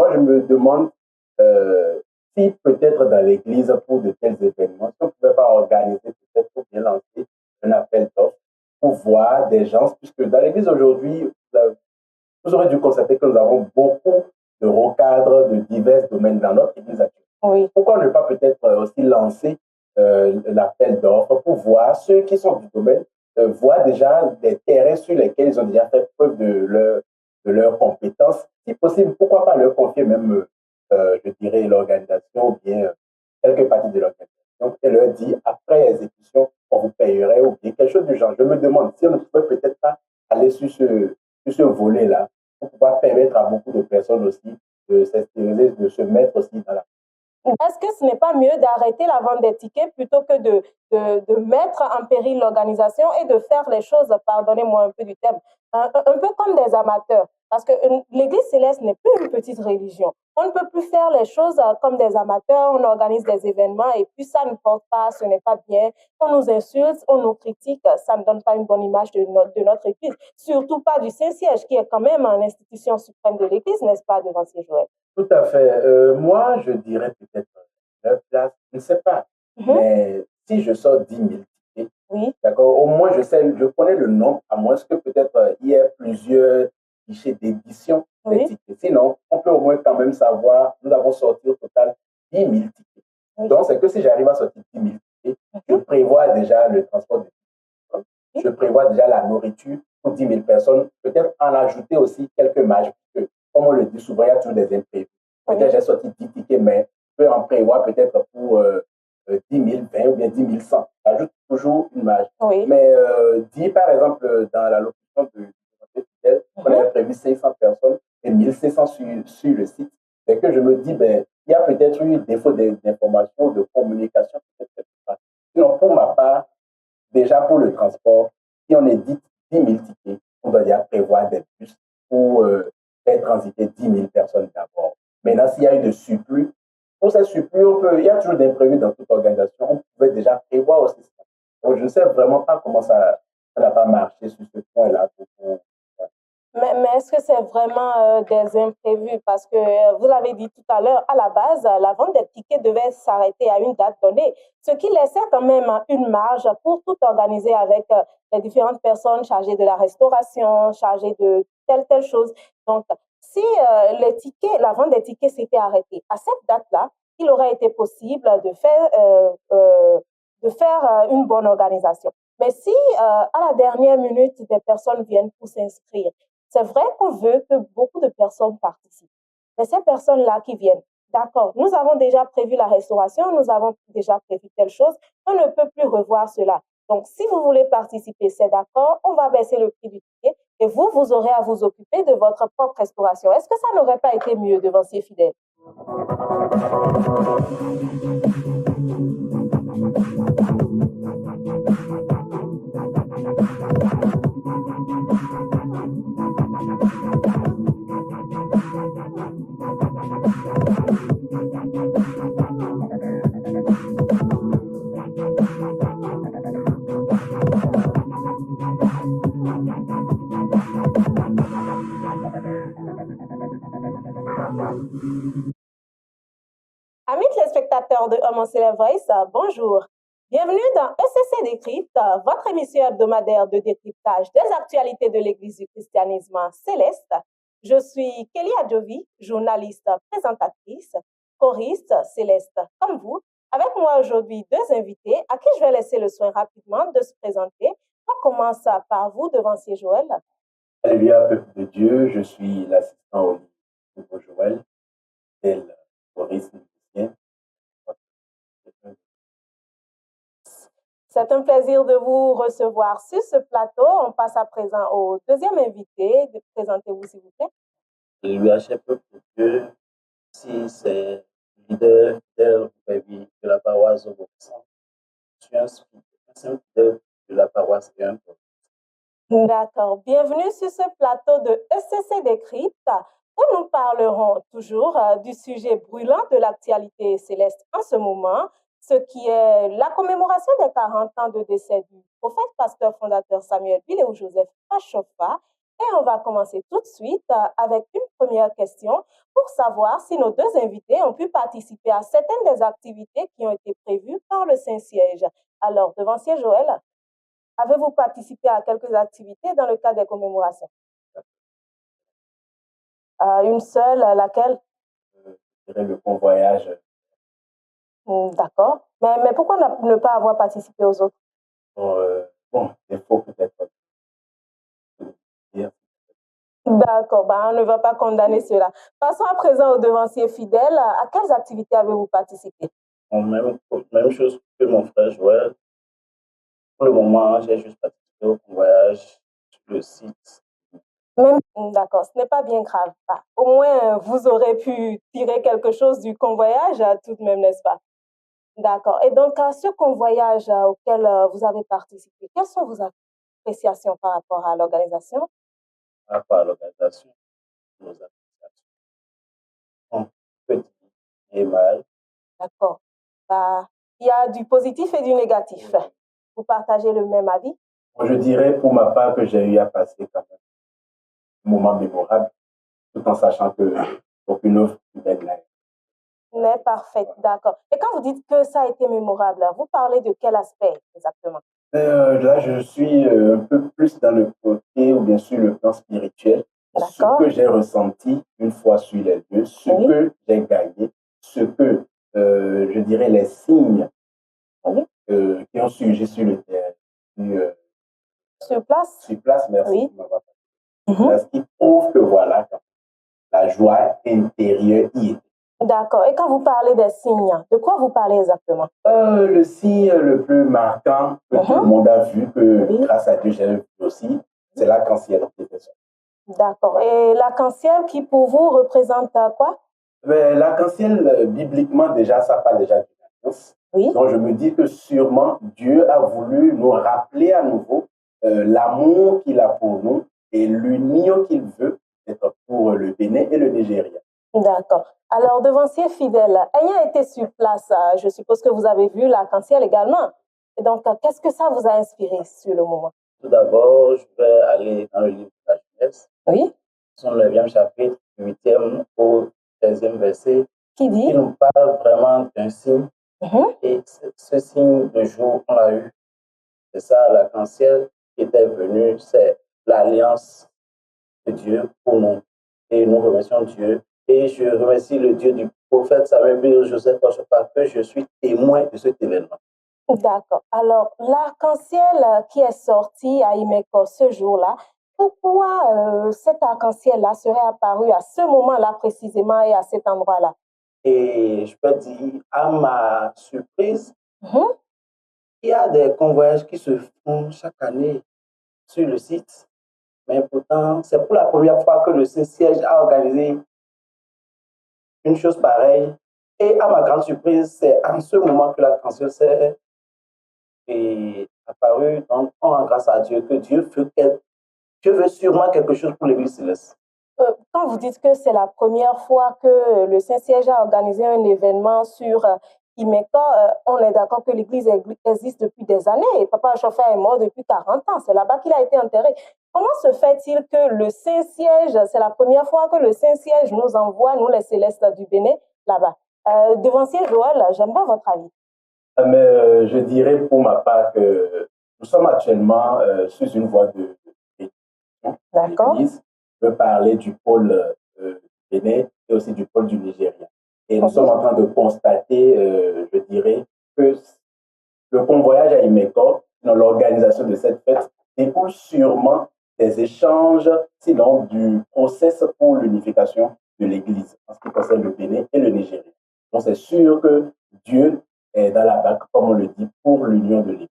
moi, je me demande si peut-être dans l'église, pour de tels événements, si on ne pouvait pas organiser peut-être pour bien lancer un appel d'offres pour voir des gens, puisque dans l'église aujourd'hui, vous aurez dû constater que nous avons beaucoup de recadres de divers domaines dans notre église actuelle. Oui. Pourquoi ne pas peut-être aussi lancer l'appel d'offres pour voir ceux qui sont du domaine, voir déjà des terrains sur lesquels ils ont déjà fait preuve de leur compétences. Si possible, pourquoi pas leur confier même, je dirais, l'organisation ou bien quelques parties de l'organisation et leur dire après exécution, on vous payerait ou bien quelque chose du genre. Je me demande si on ne pouvait peut-être pas aller sur ce volet-là pour pouvoir permettre à beaucoup de personnes aussi de s'extérioriser, de se mettre aussi dans la... Est-ce que ce n'est pas mieux d'arrêter la vente des tickets plutôt que de mettre en péril l'organisation et de faire les choses, pardonnez-moi un peu du terme, un peu comme des amateurs? Parce que l'Église céleste n'est plus une petite religion. On ne peut plus faire les choses comme des amateurs, on organise des événements et puis ça ne porte pas, ce n'est pas bien. On nous insulte, on nous critique, ça ne donne pas une bonne image de notre Église. Surtout pas du Saint-Siège, qui est quand même l'institution suprême de l'Église, n'est-ce pas, devant ces Joël? Tout à fait. Moi, je dirais peut-être 9 places, je ne sais pas. Mais si je sors 10 000 tickets, Oui. d'accord, au moins je connais le nombre, à moins que peut-être il y ait plusieurs guichets d'édition des tickets. Sinon, on peut au moins quand même savoir, nous avons sorti au total 10 000 tickets. Donc, c'est que si j'arrive à sortir 10 000 tickets, je prévois déjà le transport de tickets. Je prévois déjà la nourriture pour 10 000 personnes, peut-être en ajouter aussi quelques marges. Comme on le dit souvent, il y a toujours des imprévus. Peut-être j'ai sorti 10 tickets, mais je peux en prévoir peut-être pour 10 000, 20 ou bien 10 100. J'ajoute toujours une marge. Mais dit par exemple dans la locution de fidèle, on avait prévu 500 personnes et 1500 sur le site. C'est que je me dis, ben, il y a peut-être eu défaut d'information, de communication. Sinon, pour ma part, déjà pour le transport, si on est dit 10 000 tickets, on doit déjà prévoir des bus pour faire transiter 10 000 personnes d'abord. Maintenant, s'il y a eu de surplus, pour ces surplus, il y a toujours d'imprévus dans toute organisation. On pouvait déjà prévoir aussi ça. Donc, je ne sais vraiment pas comment ça n'a pas marché sur ce point-là. Mais est-ce que c'est vraiment des imprévus? Parce que vous l'avez dit tout à l'heure, à la base, la vente des tickets devait s'arrêter à une date donnée, ce qui laissait quand même une marge pour tout organiser avec les différentes personnes chargées de la restauration, chargées de telle chose. Donc, si la vente des tickets s'était arrêtée à cette date-là, il aurait été possible de faire une bonne organisation. Mais si à la dernière minute, des personnes viennent pour s'inscrire, c'est vrai qu'on veut que beaucoup de personnes participent. Mais ces personnes-là qui viennent, d'accord, nous avons déjà prévu la restauration, nous avons déjà prévu telle chose, on ne peut plus revoir cela. Donc, si vous voulez participer, c'est d'accord, on va baisser le prix du ticket et vous, vous aurez à vous occuper de votre propre restauration. Est-ce que ça n'aurait pas été mieux devant ces fidèles? Amis téléspectateurs de Homme en Célèbre Voice, bonjour. Bienvenue dans ECC Décrypte, votre émission hebdomadaire de décryptage des actualités de l'Église du christianisme céleste. Je suis Kelly Adjovi, journaliste, présentatrice, choriste céleste comme vous. Avec moi aujourd'hui deux invités à qui je vais laisser le soin rapidement de se présenter. On commence par vous, devancier Joël. Alléluia, peuple de Dieu, je suis l'assistant au Joël, tel choriste musicien. C'est un plaisir de vous recevoir sur ce plateau. On passe à présent au deuxième invité. Présentez-vous, s'il vous plaît. Alléluia, cher peuple de Dieu, si c'est leader fidèle de la paroisse de Vauxhall. Je suis un fidèle de la paroisse de D'accord. Bienvenue sur ce plateau de ECC Décrypte où nous parlerons toujours du sujet brûlant de l'actualité céleste en ce moment, ce qui est la commémoration des 40 ans de décès du prophète, pasteur, fondateur Samuel Bileu Joseph Achofa. Et on va commencer tout de suite avec une première question pour savoir si nos deux invités ont pu participer à certaines des activités qui ont été prévues par le Saint-Siège. Alors, devancier Joël, avez-vous participé à quelques activités dans le cadre des commémorations? Une seule, laquelle? Je dirais le convoyage. D'accord. Mais pourquoi ne pas avoir participé aux autres? Bon, il faut peut-être dire. D'accord, on ne va pas condamner cela. Passons à présent aux devanciers fidèles. À quelles activités avez-vous participé? Bon, même chose que mon frère Joël. Pour le moment, j'ai juste participé au convoyage sur le site. D'accord, ce n'est pas bien grave. Au moins, vous aurez pu tirer quelque chose du convoyage tout de même, n'est-ce pas? D'accord. Et donc, à ce convoyage auquel vous avez participé, quelles sont vos appréciations par rapport à l'organisation? Par rapport à l'organisation, nos appréciations. On peut dire et mal. D'accord. Il y a du positif et du négatif. Vous partagez le même avis? Moi, je dirais pour ma part que j'ai eu à passer quand même un moment mémorable, tout en sachant que aucune œuvre humaine n'est parfaite, d'accord. Et quand vous dites que ça a été mémorable, vous parlez de quel aspect exactement? Là, je suis un peu plus dans le côté, ou bien sûr le plan spirituel, ce que j'ai ressenti une fois sur les deux, ce que j'ai gagné, ce que, je dirais, les signes qui ont surgi sur le terrain. Sur place? Sur place, merci. Oui. Ce qui prouve que voilà, la joie intérieure y est. D'accord. Et quand vous parlez des signes, de quoi vous parlez exactement? Le signe le plus marquant que tout le monde a vu, que grâce à Dieu j'ai vu aussi, c'est l'arc-en-ciel. D'accord. Et l'arc-en-ciel qui pour vous représente quoi? L'arc-en-ciel, bibliquement déjà, ça parle déjà de l'alliance. Oui. Donc je me dis que sûrement Dieu a voulu nous rappeler à nouveau l'amour qu'il a pour nous et l'union qu'il veut être pour le Bénin et le Nigeria. D'accord. Alors, devancier fidèle, ayant été sur place, je suppose que vous avez vu l'arc-en-ciel également. Et donc, qu'est-ce que ça vous a inspiré sur le moment? Tout d'abord, je vais aller dans le livre de la Genèse. Oui. Son 9e chapitre, 8e au 13e verset. Qui dit? Qui nous parle vraiment d'un signe. Et ce signe, le jour on l'a eu, c'est ça, l'arc-en-ciel qui était venu, c'est l'alliance de Dieu pour nous. Et nous remercions Dieu. Et je remercie le Dieu du prophète Samuel Joseph parce que je suis témoin de cet événement. D'accord. Alors, l'arc-en-ciel qui est sorti à Imeko ce jour-là, pourquoi cet arc-en-ciel-là serait apparu à ce moment-là précisément et à cet endroit-là? Et je peux dire, à ma surprise, il y a des convoyages qui se font chaque année sur le site. Mais pourtant, c'est pour la première fois que le Saint-Siège a organisé une chose pareille. Et à ma grande surprise, c'est en ce moment que l'arc-en-ciel s'est apparu. Donc, on rend grâce à Dieu que Dieu veut sûrement quelque chose pour l'Église céleste. Quand vous dites que c'est la première fois que le Saint-Siège a organisé un événement sur Imeko, on est d'accord que l'Église existe depuis des années et Papa Chauffeur est mort depuis 40 ans. C'est là-bas qu'il a été enterré. Comment se fait-il que le Saint-Siège, c'est la première fois que le Saint-Siège nous envoie, nous les célestes du Bénin, là-bas? Devancier Joël, j'aimerais votre avis. Mais je dirais pour ma part que nous sommes actuellement sur une voie de l'Église. Je veux parler du pôle Bénin et aussi du pôle du Nigeria. Et nous sommes en train de constater, je dirais, que le convoyage à Imeko, dans l'organisation de cette fête, découle sûrement des échanges, sinon du process pour l'unification de l'Église, en ce qui concerne le Bénin et le Nigeria. Donc c'est sûr que Dieu est dans la barque, comme on le dit, pour l'union de l'Église.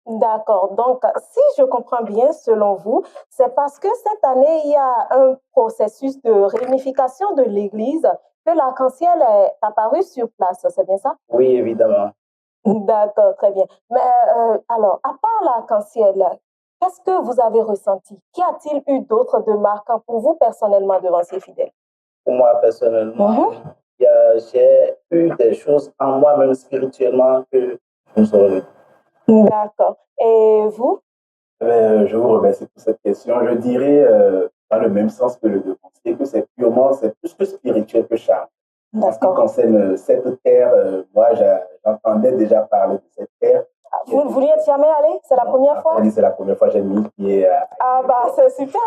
D'accord. Donc, si je comprends bien, selon vous, c'est parce que cette année, il y a un processus de réunification de l'Église que l'arc-en-ciel est apparu sur place. C'est bien ça? Oui, évidemment. D'accord, très bien. Mais alors, à part l'arc-en-ciel, qu'est-ce que vous avez ressenti? Qu'y a-t-il eu d'autre de marquant pour vous personnellement, devancier fidèle? Pour moi, personnellement, j'ai eu des choses en moi-même spirituellement que je me saurais. D'accord. Et vous? Je vous remercie pour cette question. Je dirais, dans le même sens que le devancier, que c'est plus que spirituel que charnel. En ce qui concerne cette terre, moi, j'entendais déjà parler de cette terre. Vous n'y êtes jamais allé? C'est la première fois? C'est la première fois que j'ai mis le pied à... Ah bah c'est super,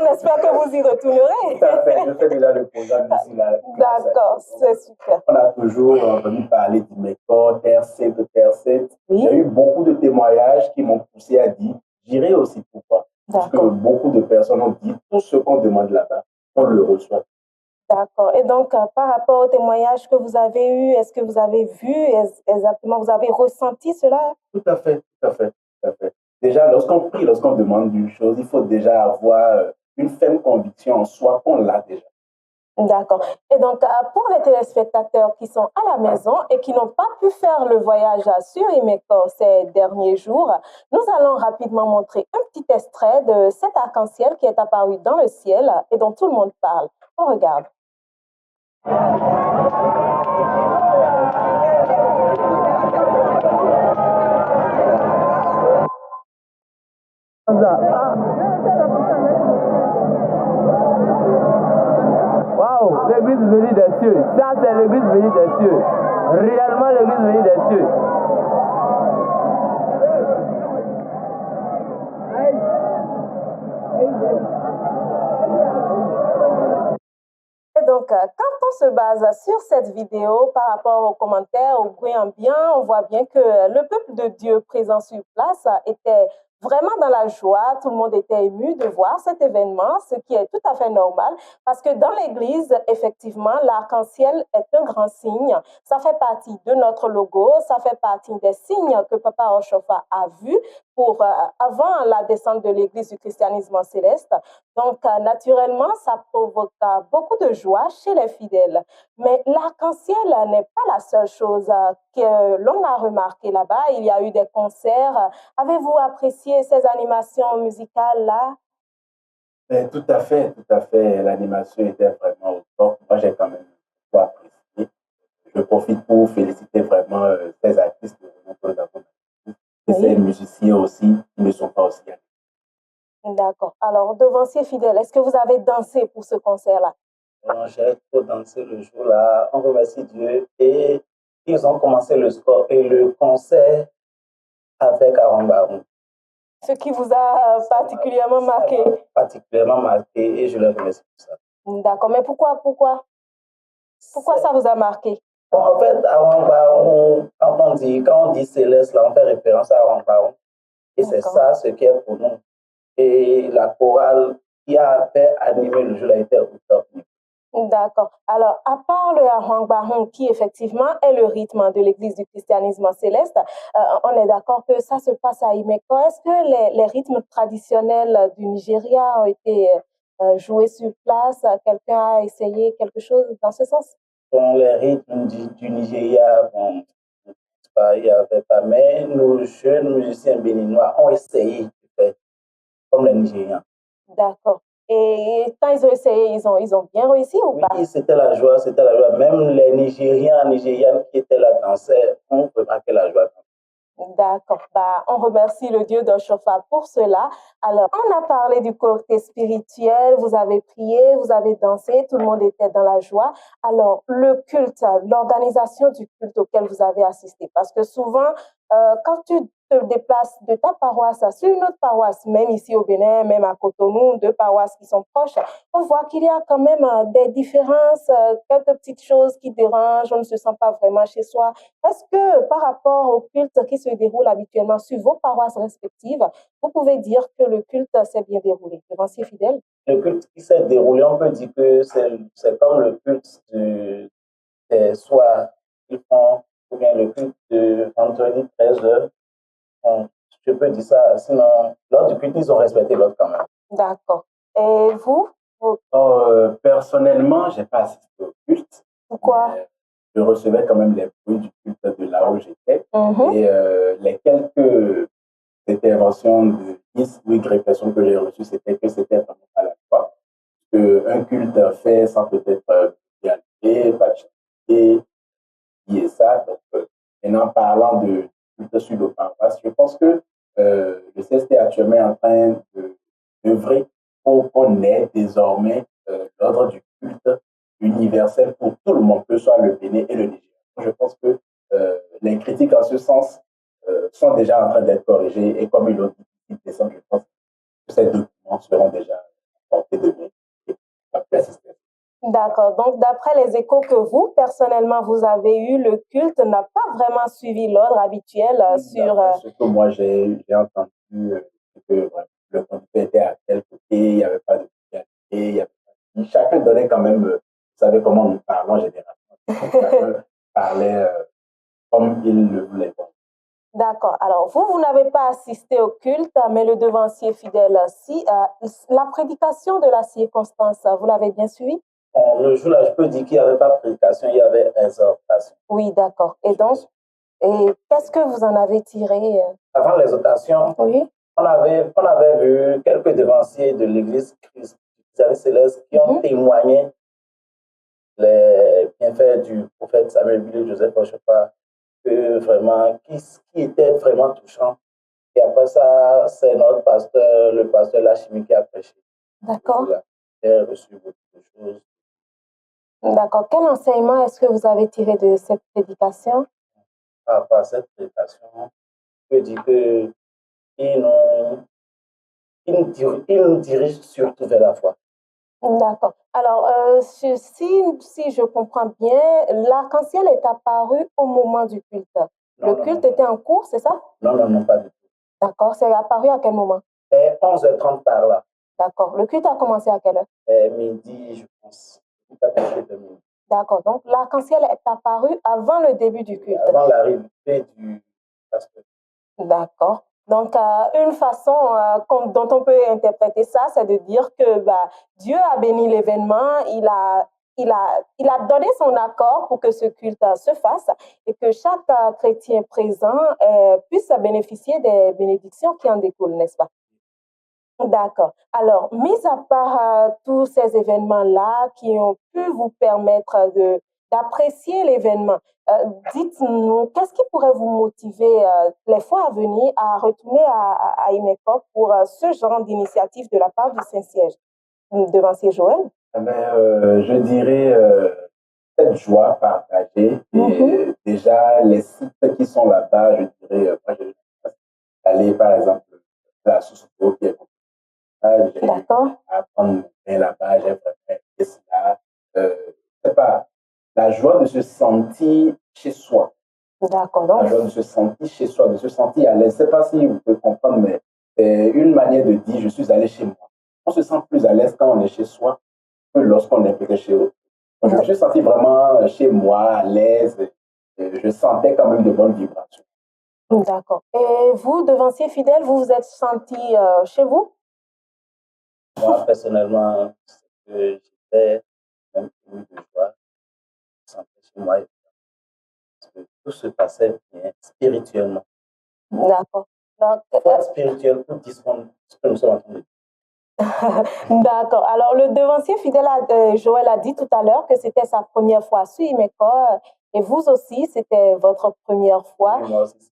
on espère que vous y retournerez. Tout à fait, je fais déjà le programme d'ici là. D'accord, c'est super. On a toujours entendu parler d'Imeko, Terre Sainte, Terre Sainte. Oui. J'ai eu beaucoup de témoignages qui m'ont poussé à dire, j'irai aussi pour toi. Parce que beaucoup de personnes ont dit, tout ce qu'on demande là-bas, on le reçoit. D'accord. Et donc, par rapport au témoignage que vous avez eu, est-ce que vous avez vu exactement, vous avez ressenti cela? Tout à fait, tout à fait, tout à fait. Déjà, lorsqu'on prie, lorsqu'on demande une chose, il faut déjà avoir une ferme conviction en soi qu'on l'a déjà. D'accord. Et donc, pour les téléspectateurs qui sont à la maison et qui n'ont pas pu faire le voyage sur Imeko ces derniers jours, nous allons rapidement montrer un petit extrait de cet arc-en-ciel qui est apparu dans le ciel et dont tout le monde parle. On regarde. Waouh, l'église venue des cieux. Ça, c'est l'église venue des cieux. Réellement, l'église venue des cieux. Donc, quand on se base sur cette vidéo par rapport aux commentaires, au bruit ambiant, on voit bien que le peuple de Dieu présent sur place était vraiment dans la joie. Tout le monde était ému de voir cet événement, ce qui est tout à fait normal parce que dans l'église, effectivement, l'arc-en-ciel est un grand signe. Ça fait partie de notre logo, ça fait partie des signes que Papa Oshofa a vus avant la descente de l'église du christianisme céleste. Donc, naturellement, ça provoque beaucoup de joie chez les fidèles. Mais l'arc-en-ciel n'est pas la seule chose que l'on a remarqué là-bas. Il y a eu des concerts. Avez-vous apprécié ces animations musicales-là? Tout à fait, tout à fait. L'animation était vraiment au top. Moi, j'ai quand même beaucoup apprécié. Je profite pour féliciter vraiment ces artistes et ces musiciens aussi qui ne sont pas aussi animés. D'accord. Alors, devancier fidèle, est-ce que vous avez dansé pour ce concert-là? Non, j'ai trop dansé le jour-là. On remercie Dieu. Et ils ont commencé le sport et le concert avec Aaron Baron. Ce qui vous a particulièrement marqué? Particulièrement marqué et je les remercie pour ça. D'accord. Mais pourquoi ça vous a marqué? Bon, en fait, Aaron Baron, quand on dit céleste, là, on fait référence à Aaron Baron. Et c'est ça ce qui est pour nous. Et la chorale qui a fait animer le jeu a été au top. D'accord. Alors, à part le Ahang Bahang, qui effectivement est le rythme de l'église du christianisme céleste, on est d'accord que ça se passe à Imeko. Est-ce que les rythmes traditionnels du Nigeria ont été joués sur place? Quelqu'un a essayé quelque chose dans ce sens? Bon, les rythmes du Nigeria, bon, il n'y avait pas, mais nos jeunes musiciens béninois ont essayé de faire comme les Nigériens. D'accord. Et quand ils ont essayé, ils ont bien réussi ou pas? Oui, c'était la joie, c'était la joie. Même les Nigériens, Nigérianes qui étaient là dansaient ont remarqué la joie. D'accord. On remercie le Dieu d'Oshofa pour cela. Alors, on a parlé du côté spirituel, vous avez prié, vous avez dansé, tout le monde était dans la joie. Alors, le culte, l'organisation du culte auquel vous avez assisté, parce que souvent, quand tu te déplaces de ta paroisse sur une autre paroisse, même ici au Bénin, même à Cotonou, deux paroisses qui sont proches, on voit qu'il y a quand même des différences, quelques petites choses qui dérangent, on ne se sent pas vraiment chez soi. Est-ce que par rapport au culte qui se déroule habituellement sur vos paroisses respectives, vous pouvez dire que le culte s'est bien déroulé? Devancier fidèle? Le culte qui s'est déroulé, on peut dire que c'est comme le culte des soirs qu'ils font, ou bien le culte de vendredi 13h. Je peux dire ça, sinon, lors du culte, ils ont respecté l'autre quand même. D'accord. Et vous? Personnellement, je n'ai pas assisté au culte. Pourquoi? Je recevais quand même les bruits du culte de là où j'étais. Et les quelques interventions de 10 ou Y personnes que j'ai reçues, c'était que c'était vraiment à la fois. Un culte fait sans peut-être y aller, pas chanter, et ça. Donc, maintenant, parlant de culte sur le paroisse, je pense que le CST actuellement est en train d'œuvrer pour qu'on ait désormais l'ordre du culte universel pour tout le monde, que ce soit le Bénin et le Niger. Je pense que les critiques en ce sens sont déjà en train d'être corrigées et comme ils l'ont dit, décembre, je pense que ces documents seront déjà portés demain et assister. D'accord. Donc, d'après les échos que vous, personnellement, vous avez eu, le culte n'a pas vraiment suivi l'ordre habituel sur... Ce que moi, j'ai entendu, que le conducteur était à tel côté, il n'y avait pas de fiscalité, chacun donnait quand même, vous savez comment nous parlons généralement. Chacun parlait comme il le voulait. D'accord. Alors, vous n'avez pas assisté au culte, mais le devancier fidèle, si. La prédication de la circonstance, vous l'avez bien suivi? Le jour-là, je peux dire qu'il n'y avait pas prédication, il y avait exhortation. Oui, d'accord. Et donc, qu'est-ce que vous en avez tiré? Avant l'exhortation, oui. on avait vu quelques devanciers de l'Église christiane céleste qui ont témoigné les bienfaits du prophète Samuel Billy Joseph, je ne sais pas, que vraiment, qui était vraiment touchant. Et après ça, c'est notre pasteur, le pasteur Lachimi, qui a prêché. D'accord. J'ai reçu beaucoup de choses. D'accord. Quel enseignement est-ce que vous avez tiré de cette prédication? Par rapport à cette prédication, je peux dire qu'il nous dirige surtout vers la foi. D'accord. Alors, si je comprends bien, l'arc-en-ciel est apparu au moment du culte. Le culte était en cours, c'est ça? Non, pas du tout. D'accord. C'est apparu à quel moment? 11h30 par là. D'accord. Le culte a commencé à quelle heure? Midi, je pense. Tout à fait de midi. D'accord. Donc, l'arc-en-ciel est apparu avant le début du culte. Avant l'arrivée du pasteur. D'accord. Donc, une façon dont on peut interpréter ça, c'est de dire que Dieu a béni l'événement, il a donné son accord pour que ce culte se fasse et que chaque chrétien présent puisse bénéficier des bénédictions qui en découlent, n'est-ce pas? D'accord. Alors, mis à part tous ces événements-là qui ont pu vous permettre d'apprécier l'événement, dites-nous, qu'est-ce qui pourrait vous motiver les fois à venir à retourner à IMECOP pour ce genre d'initiative de la part du Saint-Siège? Devancier Joël? Je dirais cette joie partagée. Et déjà, les sites qui sont là-bas, je dirais, moi, je vais aller, par exemple, à la source d'eau qui est D'accord. apprendre là-bas, j'ai vraiment cela. C'est pas la joie de se sentir chez soi. D'accord. La joie de se sentir chez soi, de se sentir à l'aise. Je ne sais pas si vous pouvez comprendre, mais c'est une manière de dire je suis allé chez moi. On se sent plus à l'aise quand on est chez soi que lorsqu'on est peut-être chez eux. Donc, je me suis senti vraiment chez moi, à l'aise. Je sentais quand même de bonnes vibrations. D'accord. Et vous, devancier fidèle, vous vous êtes senti chez vous? Moi, personnellement, j'étais même ému de joie. Je sentais chez moi. Parce que tout se passait bien spirituellement. D'accord. Spirituel pour discernir ce que nous sommes en train de dire. D'accord. Alors, le devancier fidèle, Joël a dit tout à l'heure que c'était sa première fois sur IMECO. Et vous aussi, c'était votre première fois. Oui, moi aussi.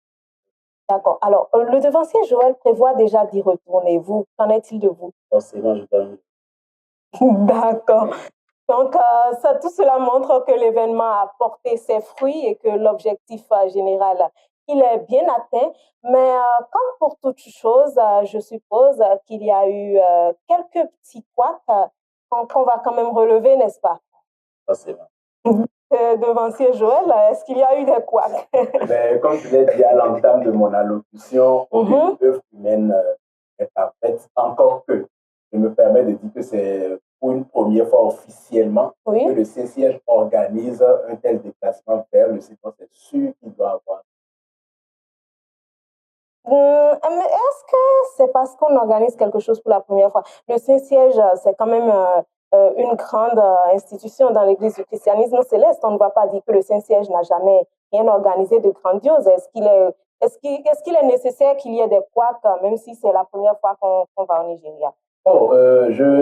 D'accord. Alors, le devancier Joël prévoit déjà d'y retourner. Vous, qu'en est-il de vous? Forcément, je dois. D'accord. Donc, tout cela montre que l'événement a porté ses fruits et que l'objectif général, il est bien atteint. Mais comme pour toute chose, je suppose qu'il y a eu quelques petits couacs qu'on va quand même relever, n'est-ce pas? Forcément. Devancier Joël, est-ce qu'il y a eu des couacs? Mais comme je l'ai dit à l'entame de mon allocution, aucune œuvre humaine est parfaite, encore que je me permets de dire que c'est pour une première fois officiellement que le Saint-Siège organise un tel déplacement vers le site. C'est sûr qu'il doit avoir. Mais est-ce que c'est parce qu'on organise quelque chose pour la première fois? Le Saint-Siège, c'est quand même une grande institution dans l'Église du christianisme céleste. On ne va pas dire que le Saint-Siège n'a jamais rien organisé de grandiose. Est-ce qu'il est nécessaire qu'il y ait des couacs, même si c'est la première fois qu'on va au Nigeria? Oh, je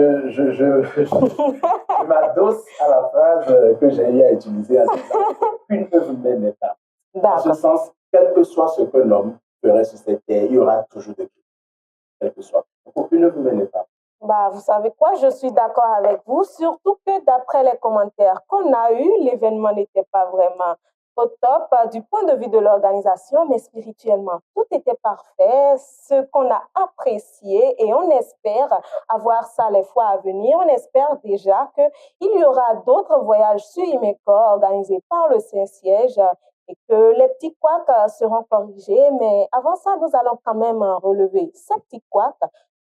m'adosse à la phrase que j'ai eu à utiliser en disant qu'une œuvre humaine n'est pas. Dans ce sens, quel que soit ce que l'homme ferait sur cette terre, il y aura toujours de Christ, quel que soit. Donc, ne vous menez pas. Bah, vous savez quoi, je suis d'accord avec vous, surtout que d'après les commentaires qu'on a eus, l'événement n'était pas vraiment au top du point de vue de l'organisation, mais spirituellement, tout était parfait, ce qu'on a apprécié et on espère avoir ça les fois à venir. On espère déjà qu'il y aura d'autres voyages sur Imeco organisés par le Saint-Siège et que les petits couacs seront corrigés, mais avant ça, nous allons quand même relever ces petits couacs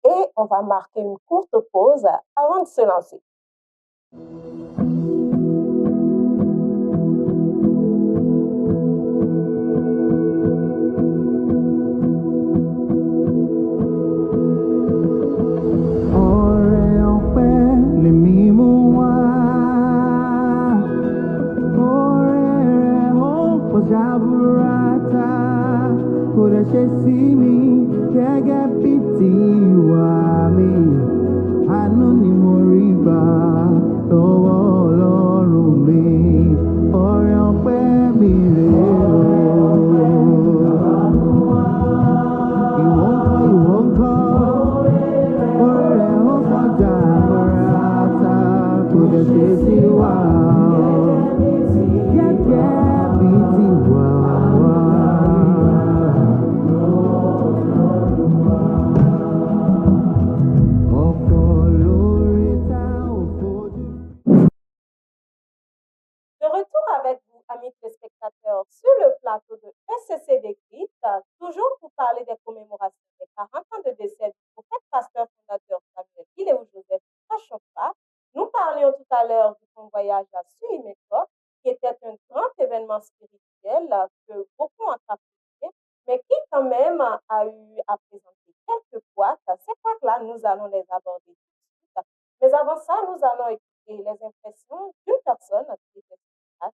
et on va marquer une courte pause avant de se lancer. Sur le plateau de SCC Déclic, toujours pour parler des commémorations des 40 ans de décès du prophète pasteur fondateur Samuel Iléou Joseph Achokpa. Nous parlions tout à l'heure du convoyage à Suimeco, qui était un grand événement spirituel que beaucoup ont apprécié, mais qui quand même a eu à présenter quelques couacs. Ces couacs-là, nous allons les aborder tout de suite. Mais avant ça, nous allons écouter les impressions d'une personne qui était sur place.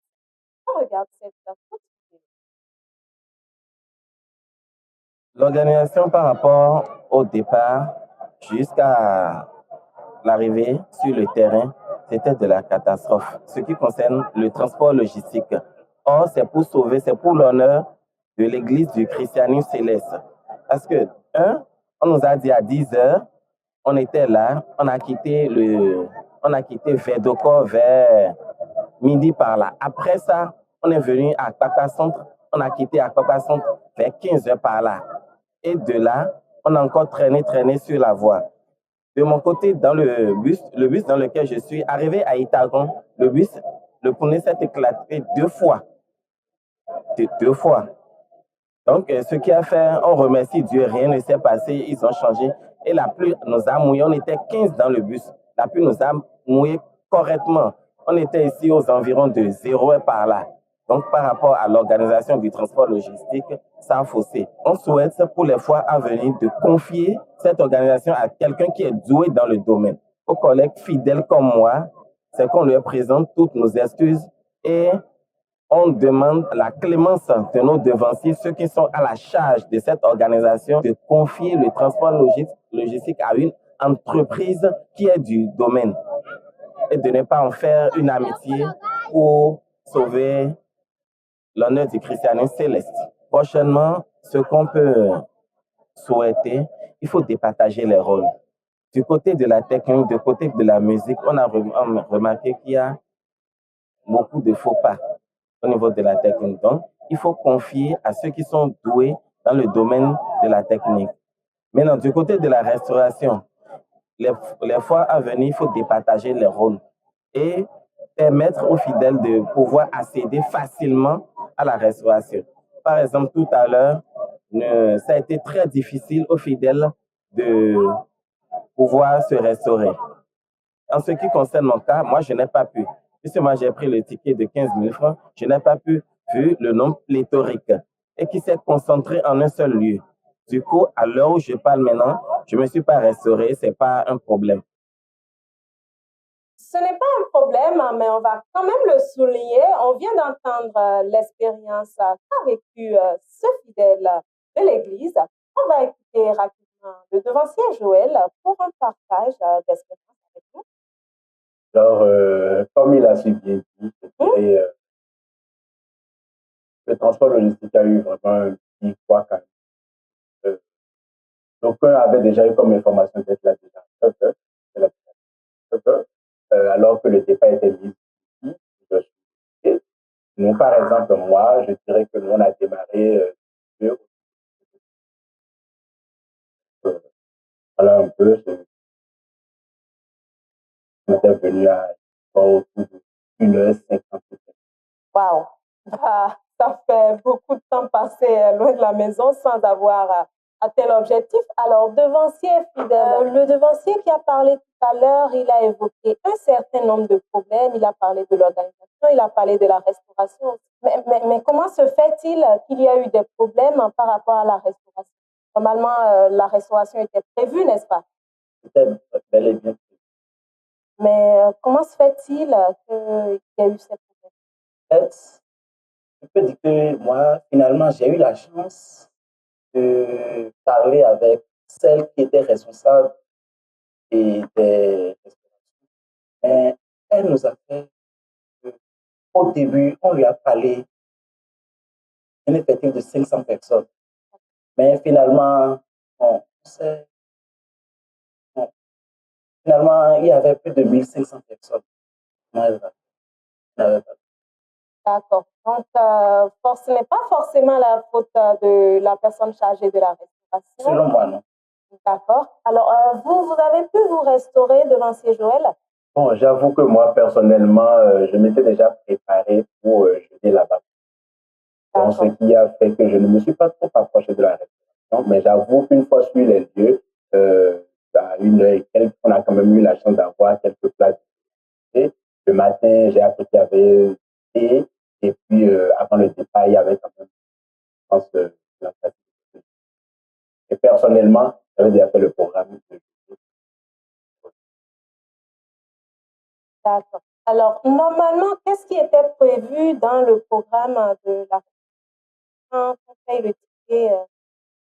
On regarde cette photo. L'organisation par rapport au départ jusqu'à l'arrivée sur le terrain, c'était de la catastrophe. Ce qui concerne le transport logistique. Or, c'est pour sauver, c'est pour l'honneur de l'Église du christianisme céleste. Parce que, on nous a dit à 10 heures, on était là, on a quitté Verdocor vers midi par là. Après ça, on est venu à Akpakpa Centre, on a quitté Akpakpa Centre vers 15 heures par là. Et de là, on a encore traîné sur la voie. De mon côté, dans le bus dans lequel je suis, arrivé à Itagon, le pneu s'est éclaté deux fois. Donc, ce qui a fait, on remercie Dieu, rien ne s'est passé, ils ont changé. Et la pluie nous a mouillé, on était 15 dans le bus. La pluie nous a mouillé correctement. On était ici aux environs de 0 heure par là. Donc, par rapport à l'organisation du transport logistique, ça a faussé. On souhaite pour les fois à venir de confier cette organisation à quelqu'un qui est doué dans le domaine. Aux collègues fidèles comme moi, c'est qu'on leur présente toutes nos excuses et on demande la clémence de nos devanciers, ceux qui sont à la charge de cette organisation, de confier le transport logistique à une entreprise qui est du domaine et de ne pas en faire une amitié pour sauver l'honneur du christianisme céleste. Prochainement, ce qu'on peut souhaiter, il faut départager les rôles. Du côté de la technique, du côté de la musique, on a remarqué qu'il y a beaucoup de faux pas au niveau de la technique. Donc, il faut confier à ceux qui sont doués dans le domaine de la technique. Maintenant, du côté de la restauration, les fois à venir, il faut départager les rôles et permettre aux fidèles de pouvoir accéder facilement à la restauration. Par exemple, tout à l'heure, ça a été très difficile aux fidèles de pouvoir se restaurer. En ce qui concerne mon cas, moi, je n'ai pas pu. Puisque moi, j'ai pris le ticket de 15 000 francs, je n'ai pas pu, vu le nombre pléthorique et qui s'est concentré en un seul lieu. Du coup, à l'heure où je parle maintenant, je ne me suis pas restauré, ce n'est pas un problème. Ce n'est pas un problème, mais on va quand même le souligner. On vient d'entendre l'expérience qu'a vécue ce fidèle de l'Église. On va écouter rapidement le devancier Joël pour un partage d'expérience avec nous. Alors, comme il a si bien dit, le transport logistique a eu vraiment un petit poids quand même. D'aucuns avaient déjà eu comme information d'être là déjà. Alors que le départ était mis ici. Nous, par exemple, moi, je dirais que nous, on a démarré voilà un peu, on était venu à autour de 1h50. Waouh! Ça fait beaucoup de temps passé loin de la maison sans avoir atteint l'objectif. Alors, devancier fidèle, le devancier qui a parlé tout à l'heure, il a évoqué un certain nombre de problèmes. Il a parlé de l'organisation, il a parlé de la restauration. Mais comment se fait-il qu'il y a eu des problèmes par rapport à la restauration? Normalement, la restauration était prévue, n'est-ce pas? C'était bel et bien prévu. Mais comment se fait-il qu'il y a eu ces problèmes? En fait, je peux dire que moi, finalement, j'ai eu la chance de parler avec celle qui était responsable des restaurations. Mais elle nous a fait, au début, on lui a parlé d'un effectif de 500 personnes. Mais finalement, bon, finalement, il y avait plus de 1500 personnes. D'accord. Donc, ce n'est pas forcément la faute de la personne chargée de la restauration. Selon moi, non. D'accord. Alors, vous avez pu vous restaurer devant ces Joël? Bon, j'avoue que moi, personnellement, je m'étais déjà préparé pour jeter là-bas. Donc, ce qui a fait que je ne me suis pas trop approché de la restauration, mais j'avoue qu'une fois sur les lieux, à 1h et quelques, on a quand même eu la chance d'avoir quelques plats. Le matin, j'ai appris qu'il y avait thé, et puis avant le départ, il y avait quand même, je pense, la pratique. Et personnellement, j'avais déjà fait le programme. D'accord. Alors, normalement, qu'est-ce qui était prévu dans le programme de la quand on paye le ticket?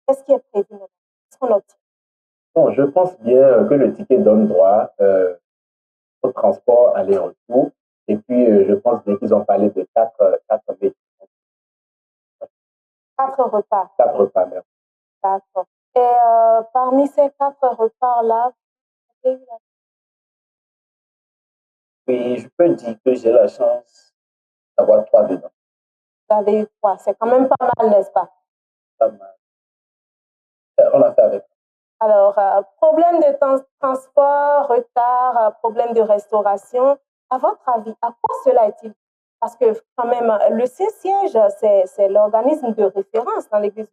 Qu'est-ce qui est prévu? Qu'est-ce qu'on obtient? Bon, je pense bien que le ticket donne droit au transport aller-retour. Et puis, je pense bien qu'ils ont parlé de 4 mets. 4 repas. 4 repas même. D'accord. Et parmi ces 4 repas-là, vous avez eu la... Oui, je peux dire que j'ai la chance d'avoir 3 dedans. Vous avez eu 3. C'est quand même pas mal, n'est-ce pas? Pas mal. On a fait avec. Alors, problème de transport, retard, problème de restauration. À votre avis, à quoi cela est-il? Parce que quand même, le Saint-Siège, c'est l'organisme de référence dans l'Église.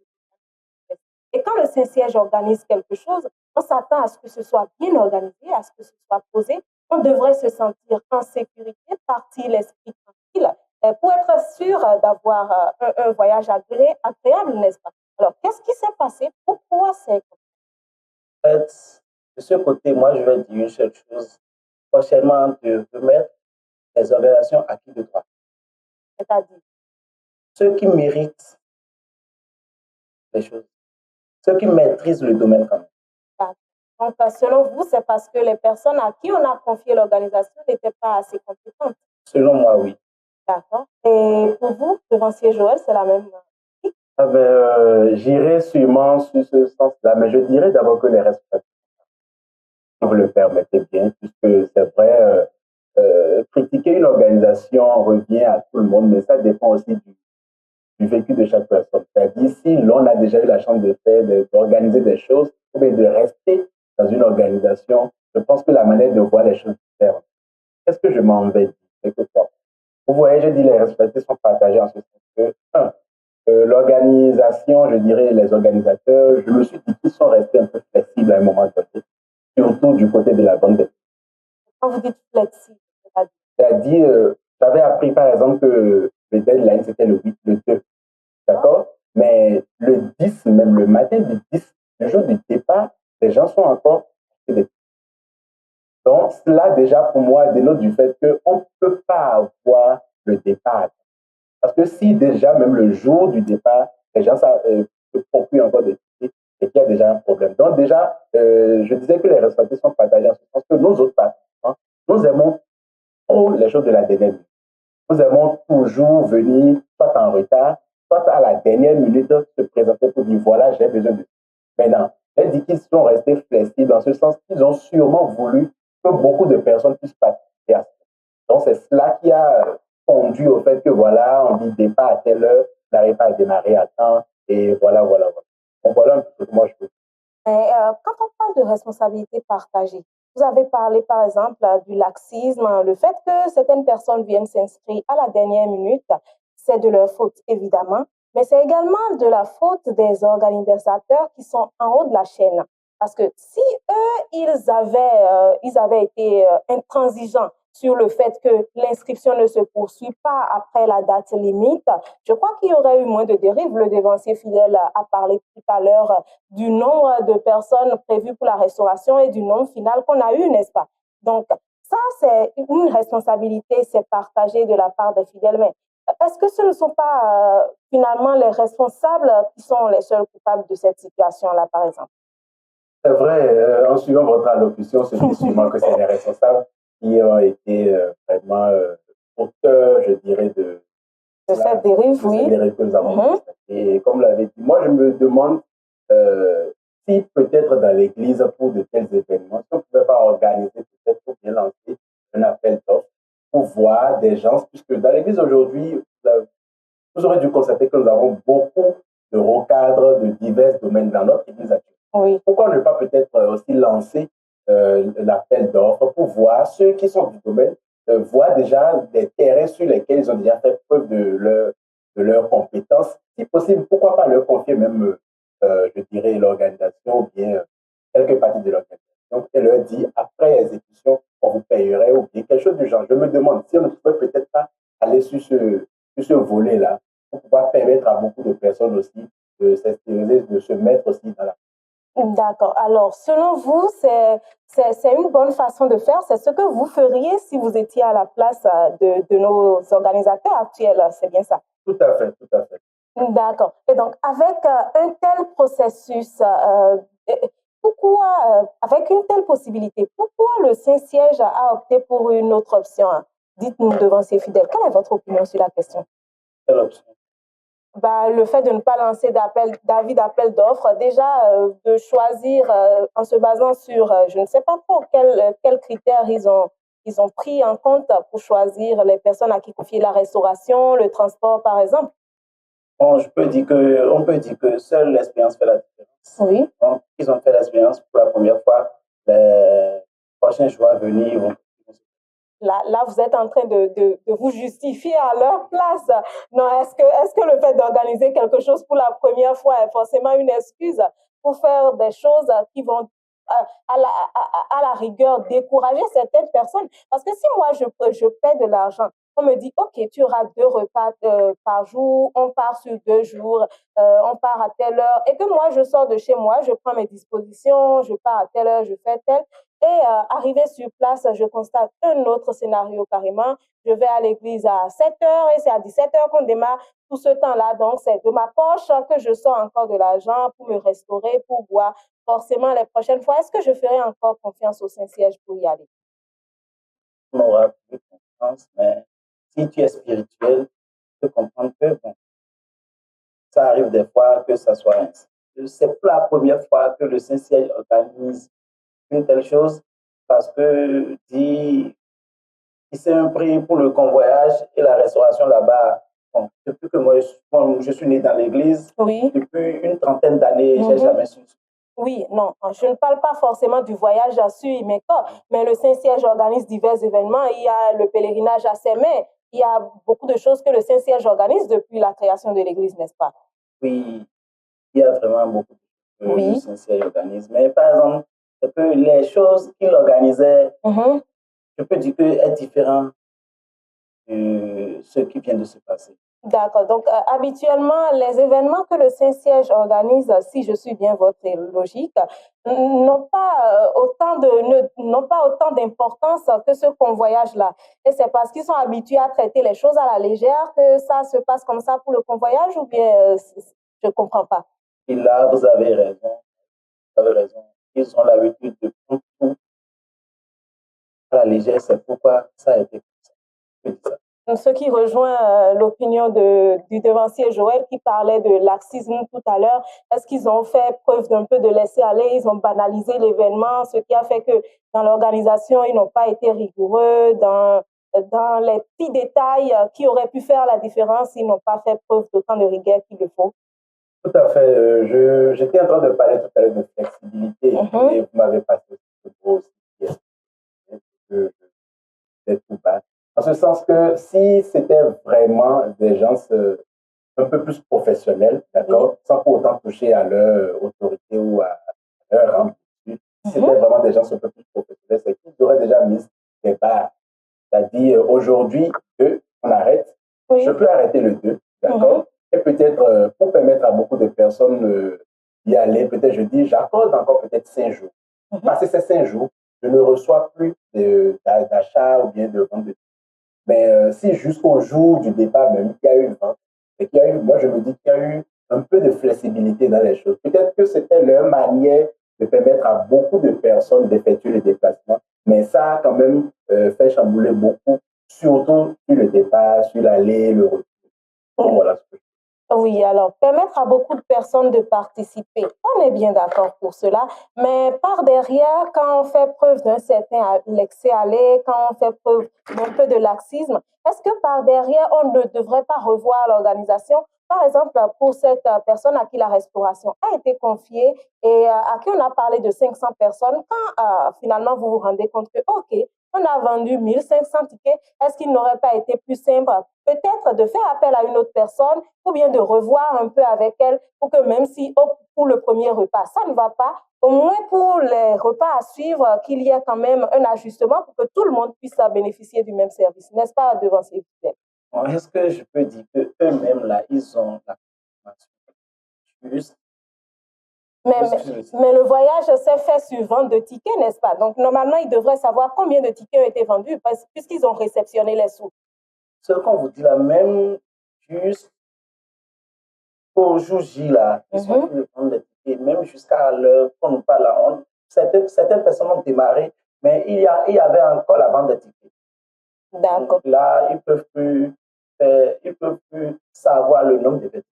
Et quand le Saint-Siège organise quelque chose, on s'attend à ce que ce soit bien organisé, à ce que ce soit posé. On devrait se sentir en sécurité, partir l'esprit tranquille, pour être sûr d'avoir un voyage agréable, n'est-ce pas? Alors, qu'est-ce qui s'est passé? Pourquoi c'est comme ça? En fait, de ce côté, moi, je vais dire une seule chose. Prochainement, de remettre les organisations à qui de droit. C'est-à-dire? Ceux qui méritent les choses. Ceux qui maîtrisent le domaine quand même. Donc, selon vous, c'est parce que les personnes à qui on a confié l'organisation n'étaient pas assez compétentes? Selon moi, oui. D'accord. Et pour vous, devancier Joël, c'est la même chose? Ah ben, j'irai sûrement sur ce sens-là, mais je dirais d'abord que les responsables, si vous le permettez bien, puisque c'est vrai, critiquer une organisation revient à tout le monde, mais ça dépend aussi du vécu de chaque personne. C'est-à-dire, si l'on a déjà eu la chance de faire, d'organiser des choses, ou bien de rester dans une organisation, je pense que la manière de voir les choses diffère. Qu'est-ce que je m'en vais dire quelque part? Vous voyez, je dis les responsabilités sont partagées en ce sens que, l'organisation, je dirais les organisateurs, je me suis dit qu'ils sont restés un peu flexibles à un moment donné, surtout du côté de la bande. Quand vous dites flexible, c'est-à-dire, j'avais appris par exemple que le deadline c'était le 8, le 2, d'accord? Mais le 10, même le matin du 10, le jour du départ, les gens sont encore des... Donc, cela déjà pour moi dénote du fait qu'on ne peut pas avoir le départ. Parce que si déjà, même le jour du départ, les gens se procurent encore des tickets, c'est qu'il y a déjà un problème. Donc déjà, je disais que les responsabilités sont partagées en ce sens que nos autres participants, nous aimons trop les choses de la dernière minute. Nous aimons toujours venir, soit en retard, soit à la dernière minute, se présenter pour dire voilà, j'ai besoin de. Maintenant, Elle dit qu'ils sont restés flexibles en ce sens qu'ils ont sûrement voulu que beaucoup de personnes puissent participer à ça. Donc, c'est cela qui a conduit au fait que, voilà, on dit départ à telle heure, on n'arrive pas à démarrer à temps, et voilà. Donc, voilà un peu comment je peux. Quand on parle de responsabilité partagée, vous avez parlé par exemple du laxisme, le fait que certaines personnes viennent s'inscrire à la dernière minute, c'est de leur faute évidemment, mais c'est également de la faute des organisateurs qui sont en haut de la chaîne. Parce que si eux, ils avaient été intransigeants sur le fait que l'inscription ne se poursuit pas après la date limite, je crois qu'il y aurait eu moins de dérives. Le dévancier fidèle a parlé tout à l'heure du nombre de personnes prévues pour la restauration et du nombre final qu'on a eu, n'est-ce pas? Donc, ça, c'est une responsabilité, c'est partagé de la part des fidèles. Mais est-ce que ce ne sont pas finalement les responsables qui sont les seuls coupables de cette situation-là, par exemple? C'est vrai, en suivant votre allocution, c'est sûrement que c'est les responsables qui ont été vraiment auteurs, je dirais, de cette dérive, oui. Cette dérive que nous avons constatée. Et comme l'avait dit, moi, je me demande si peut-être dans l'Église, pour de tels événements, si on ne pouvait pas organiser peut-être pour bien lancer un appel d'offres pour voir des gens, puisque dans l'Église aujourd'hui, vous aurez dû constater que nous avons beaucoup de recadres de divers domaines dans notre Église actuelle. Oui. Pourquoi ne pas peut-être aussi lancer l'appel d'offres pour voir ceux qui sont du domaine, voir déjà des terrains sur lesquels ils ont déjà fait preuve de leur compétence. Si possible, pourquoi pas leur confier même, je dirais, l'organisation ou bien quelques parties de l'organisation et leur dire après exécution, on vous payerait ou bien quelque chose du genre. Je me demande si on ne peut peut-être pas aller sur ce volet-là pour pouvoir permettre à beaucoup de personnes aussi de s'extérioriser, de se mettre aussi dans la. D'accord. Alors, selon vous, c'est une bonne façon de faire. C'est ce que vous feriez si vous étiez à la place de nos organisateurs actuels. C'est bien ça? Tout à fait, tout à fait. D'accord. Et donc, avec un tel processus, avec une telle possibilité, pourquoi le Saint-Siège a opté pour une autre option? Dites-nous devant ces fidèles, quelle est votre opinion sur la question? Quelle option? Le fait de ne pas lancer d'avis d'appel d'offres, déjà de choisir en se basant sur, je ne sais pas trop quels critères ils ont pris en compte pour choisir les personnes à qui confier la restauration, le transport par exemple. Bon, on peut dire que seule l'expérience fait la différence. Oui. Donc, ils ont fait l'expérience pour la première fois. Les prochains jours à venir vont. Là, vous êtes en train de vous justifier à leur place. Non, est-ce que le fait d'organiser quelque chose pour la première fois est forcément une excuse pour faire des choses qui vont à la rigueur décourager certaines personnes? Parce que si moi, je paie de l'argent, on me dit, OK, tu auras 2 repas par jour, on part sur 2 jours, on part à telle heure, et que moi, je sors de chez moi, je prends mes dispositions, je pars à telle heure, je fais tel. Et arrivé sur place, je constate un autre scénario carrément. Je vais à l'église à 7 heures et c'est à 17 heures qu'on démarre. Tout ce temps-là, donc, c'est de ma poche que je sors encore de l'argent pour me restaurer, pour boire. Forcément, les prochaines fois, est-ce que je ferai encore confiance au Saint-Siège pour y aller? On aura plus confiance, mais si tu es spirituel, tu peux comprendre que bon, ça arrive des fois que ça soit ainsi. C'est pour la première fois que le Saint-Siège organise une telle chose parce que il s'est un prix pour le convoyage et la restauration là-bas. Bon, depuis que moi je suis né dans l'église, oui. Depuis une trentaine d'années, j'ai jamais su. Oui, non, je ne parle pas forcément du voyage à Imeko, mais le Saint-Siège organise divers événements. Il y a le pèlerinage à Sémé, il y a beaucoup de choses que le Saint-Siège organise depuis la création de l'église, n'est-ce pas? Oui, il y a vraiment beaucoup de choses que le Saint-Siège organise. Mais par exemple, c'est que les choses qu'il organisait, je peux dire qu'elles sont différentes de ce qui vient de se passer. D'accord. Donc, habituellement, les événements que le Saint-Siège organise, si je suis bien votre logique, n'ont pas autant d'importance que ce convoyage-là. Et c'est parce qu'ils sont habitués à traiter les choses à la légère que ça se passe comme ça pour le convoyage, ou bien je ne comprends pas? Et là, vous avez raison. Vous avez raison. Ils ont l'habitude de prendre tout à la légère. C'est pourquoi ça a été comme ça. Ce qui rejoint l'opinion du devancier Joël qui parlait de laxisme tout à l'heure. Est-ce qu'ils ont fait preuve d'un peu de laisser-aller? Ils ont banalisé l'événement, ce qui a fait que dans l'organisation, ils n'ont pas été rigoureux. Dans les petits détails qui auraient pu faire la différence, ils n'ont pas fait preuve d'autant de rigueur qu'il le faut. Tout à fait. J'étais en train de parler tout à l'heure de flexibilité et vous m'avez passé ce mot aussi. C'est tout bas. En ce sens que si c'était vraiment des gens un peu plus professionnels, d'accord, sans pour autant toucher à leur autorité ou à leur rang, si c'était vraiment des gens un peu plus professionnels, c'est qu'ils auraient déjà mis des barres. C'est-à-dire, aujourd'hui, on arrête. Je peux arrêter le 2, d'accord? Et peut-être, pour permettre à beaucoup de personnes d'y aller, peut-être je dis, j'accorde encore peut-être 5 jours. Passer ces 5 jours, je ne reçois plus d'achat ou bien de vente de tickets. Mais si jusqu'au jour du départ même, il y a eu une vente, et qu'il y a eu, moi je me dis qu'il y a eu un peu de flexibilité dans les choses. Peut-être que c'était leur manière de permettre à beaucoup de personnes d'effectuer le déplacement, mais ça a quand même fait chambouler beaucoup, surtout sur le départ, sur l'aller, le retour. Donc, voilà ce que je... Oui, alors permettre à beaucoup de personnes de participer, on est bien d'accord pour cela, mais par derrière, quand on fait preuve d'un certain laisser-aller, quand on fait preuve d'un peu de laxisme, est-ce que par derrière, on ne devrait pas revoir l'organisation? Par exemple, pour cette personne à qui la restauration a été confiée et à qui on a parlé de 500 personnes, quand finalement vous vous rendez compte que, OK, on a vendu 1500 tickets, est-ce qu'il n'aurait pas été plus simple peut-être de faire appel à une autre personne ou bien de revoir un peu avec elle pour que même si pour le premier repas, ça ne va pas, au moins pour les repas à suivre, qu'il y ait quand même un ajustement pour que tout le monde puisse bénéficier du même service, n'est-ce pas, devant ces fidèles? Est-ce que je peux dire qu'eux-mêmes, là, ils ont la juste. Mais le voyage s'est fait sur vente de tickets, n'est-ce pas? Donc, normalement, ils devraient savoir combien de tickets ont été vendus puisqu'ils ont réceptionné les sous. Ce qu'on vous dit là, même juste au jour J, là, ils sont venus prendre les tickets, même jusqu'à l'heure qu'on nous parle là. Certaines personnes ont démarré, mais il y avait encore la vente des tickets. D'accord. Là, ils peuvent plus savoir le nombre de personnes.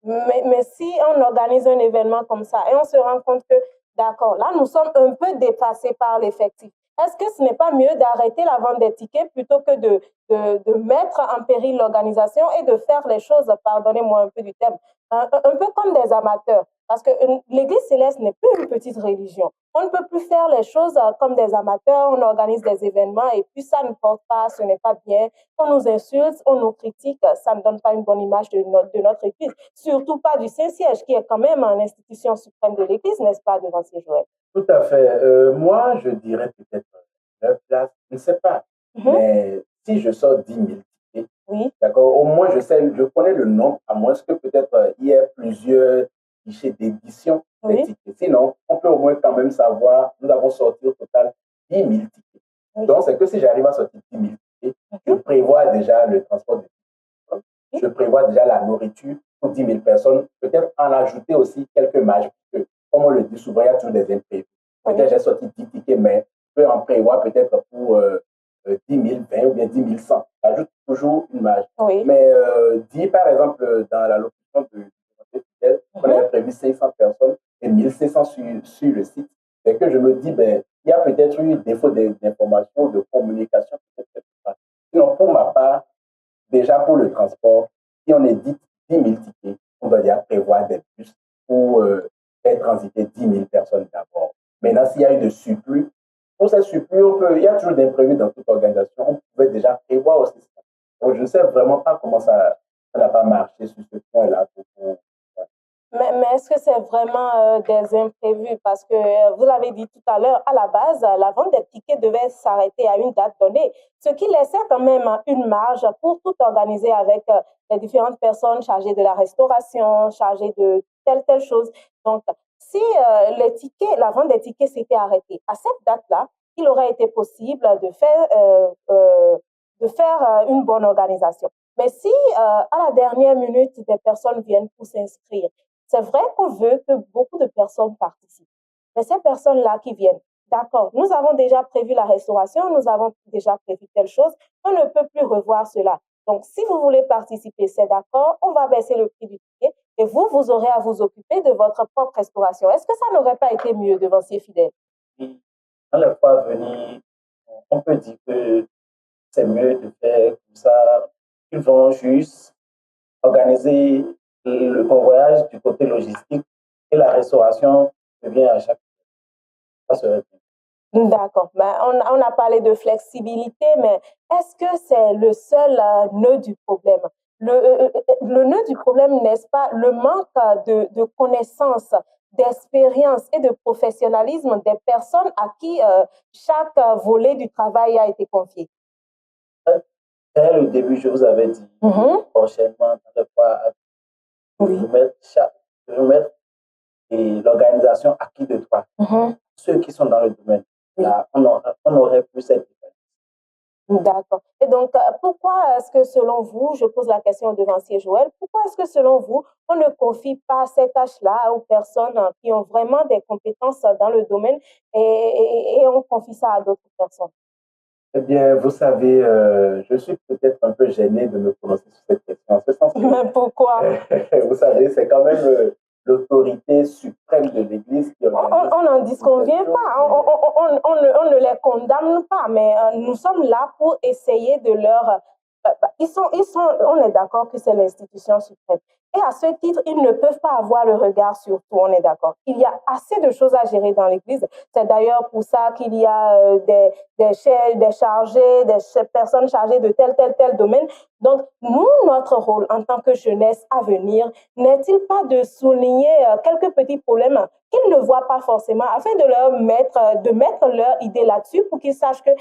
Mais si on organise un événement comme ça et on se rend compte que, d'accord, là, nous sommes un peu dépassés par l'effectif, est-ce que ce n'est pas mieux d'arrêter la vente des tickets plutôt que de mettre en péril l'organisation et de faire les choses, pardonnez-moi un peu du terme, un peu comme des amateurs? Parce que l'Église céleste n'est plus une petite religion. On ne peut plus faire les choses comme des amateurs, on organise des événements et puis ça ne porte pas, ce n'est pas bien. On nous insulte, on nous critique, ça ne donne pas une bonne image de notre Église. Surtout pas du Saint-Siège, qui est quand même l'institution suprême de l'Église, n'est-ce pas, devancier Joël? Tout à fait. Moi, je dirais peut-être leur place, je ne sais pas. Mais si je sors 10 000 tickets, d'accord, au moins je connais le nombre, à moins que peut-être il y ait plusieurs guichets d'édition des tickets. Sinon, on peut au moins quand même savoir, nous avons sorti au total 10 000 tickets. Donc, c'est que si j'arrive à sortir 10 000 tickets, je prévois déjà le transport de tickets. Je prévois déjà la nourriture pour 10 000 personnes. Peut-être en ajouter aussi quelques marges. Parce que, comme on le dit souvent, il y a toujours des imprévus. Peut-être j'ai sorti 10 tickets, mais je peux en prévoir peut-être pour 10 000, 20 ou bien 10 100. J'ajoute toujours une marge. Mais dit par exemple dans la locution de fidèle, on avait prévu 500 personnes et 1500 sur le site. C'est que je me dis, ben, il y a peut-être eu défaut d'information, de communication. Sinon, pour ma part, déjà pour le transport, si on est dit 10 000 tickets, on doit déjà prévoir des bus pour faire transiter 10 000 personnes d'abord. Maintenant, s'il y a eu de surplus, pour ces surplus, il y a toujours d'imprévus dans toute organisation. On pouvait déjà prévoir aussi ça. Donc, je ne sais vraiment pas comment ça n'a pas marché sur ce point-là. Mais est-ce que c'est vraiment des imprévus? Parce que vous l'avez dit tout à l'heure, à la base, la vente des tickets devait s'arrêter à une date donnée, ce qui laissait quand même une marge pour tout organiser avec les différentes personnes chargées de la restauration, chargées de telle chose. Donc, si les tickets, la vente des tickets s'était arrêtée à cette date-là, il aurait été possible de faire une bonne organisation. Mais si à la dernière minute, des personnes viennent pour s'inscrire, c'est vrai qu'on veut que beaucoup de personnes participent. Mais ces personnes-là qui viennent, d'accord, nous avons déjà prévu la restauration, nous avons déjà prévu telle chose, on ne peut plus revoir cela. Donc, si vous voulez participer, c'est d'accord, on va baisser le prix du ticket et vous aurez à vous occuper de votre propre restauration. Est-ce que ça n'aurait pas été mieux, devancier fidèle? Oui. Dans les fois à venir, on peut dire que c'est mieux de faire comme ça. Ils vont juste organiser le convoyage du côté logistique et la restauration revient à chaque fois. Ça serait bien. D'accord. Ben, on a parlé de flexibilité, mais est-ce que c'est le seul nœud du problème? Le nœud du problème, n'est-ce pas, le manque de connaissances, d'expérience et de professionnalisme des personnes à qui chaque volet du travail a été confié? Dès le début, je vous avais dit, prochainement, dans le fois, de remettre l'organisation à qui de droit. Ceux qui sont dans le domaine. Là, on aurait plus cette différence. D'accord. Et donc, pourquoi est-ce que selon vous, je pose la question au devancier Joël, pourquoi est-ce que selon vous, on ne confie pas cette tâche-là aux personnes qui ont vraiment des compétences dans le domaine et on confie ça à d'autres personnes? Eh bien, vous savez, je suis peut-être un peu gêné de me prononcer sur cette question. En ce sens que, mais pourquoi? Vous savez, c'est quand même l'autorité suprême de l'Église qui organise. On n'en disconvient pas, on ne les condamne pas, mais nous sommes là pour essayer de leur... on est d'accord que c'est l'institution suprême. Et à ce titre, ils ne peuvent pas avoir le regard sur tout, on est d'accord. Il y a assez de choses à gérer dans l'Église. C'est d'ailleurs pour ça qu'il y a des chargés, des personnes chargées de tel domaine. Donc, nous, notre rôle en tant que jeunesse à venir, n'est-il pas de souligner quelques petits problèmes qu'ils ne voient pas forcément, afin de mettre leur idée là-dessus pour qu'ils sachent que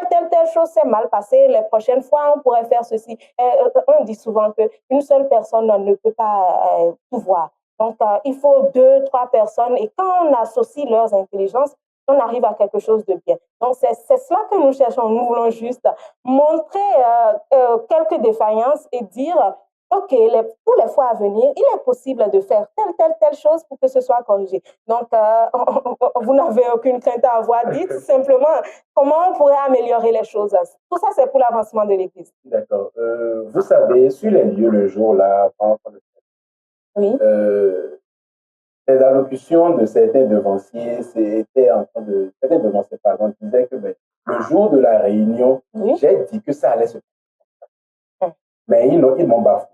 telle chose s'est mal passée, les prochaines fois, on pourrait faire ceci. On dit souvent qu'une seule personne ne peut pas tout voir. Donc, il faut 2, 3 personnes et quand on associe leurs intelligences, on arrive à quelque chose de bien. Donc, c'est cela que nous cherchons. Nous voulons juste montrer quelques défaillances et dire, OK, pour les fois à venir, il est possible de faire telle chose pour que ce soit corrigé. Donc, vous n'avez aucune crainte à avoir. Dites simplement comment on pourrait améliorer les choses. Tout ça, c'est pour l'avancement de l'Église. D'accord. Vous savez, sur les lieux le jour, là, oui. Les allocutions de certains devanciers, certains devanciers, pardon, disaient que le jour de la réunion, j'ai dit que ça allait se passer. Mais ils m'ont bafoué.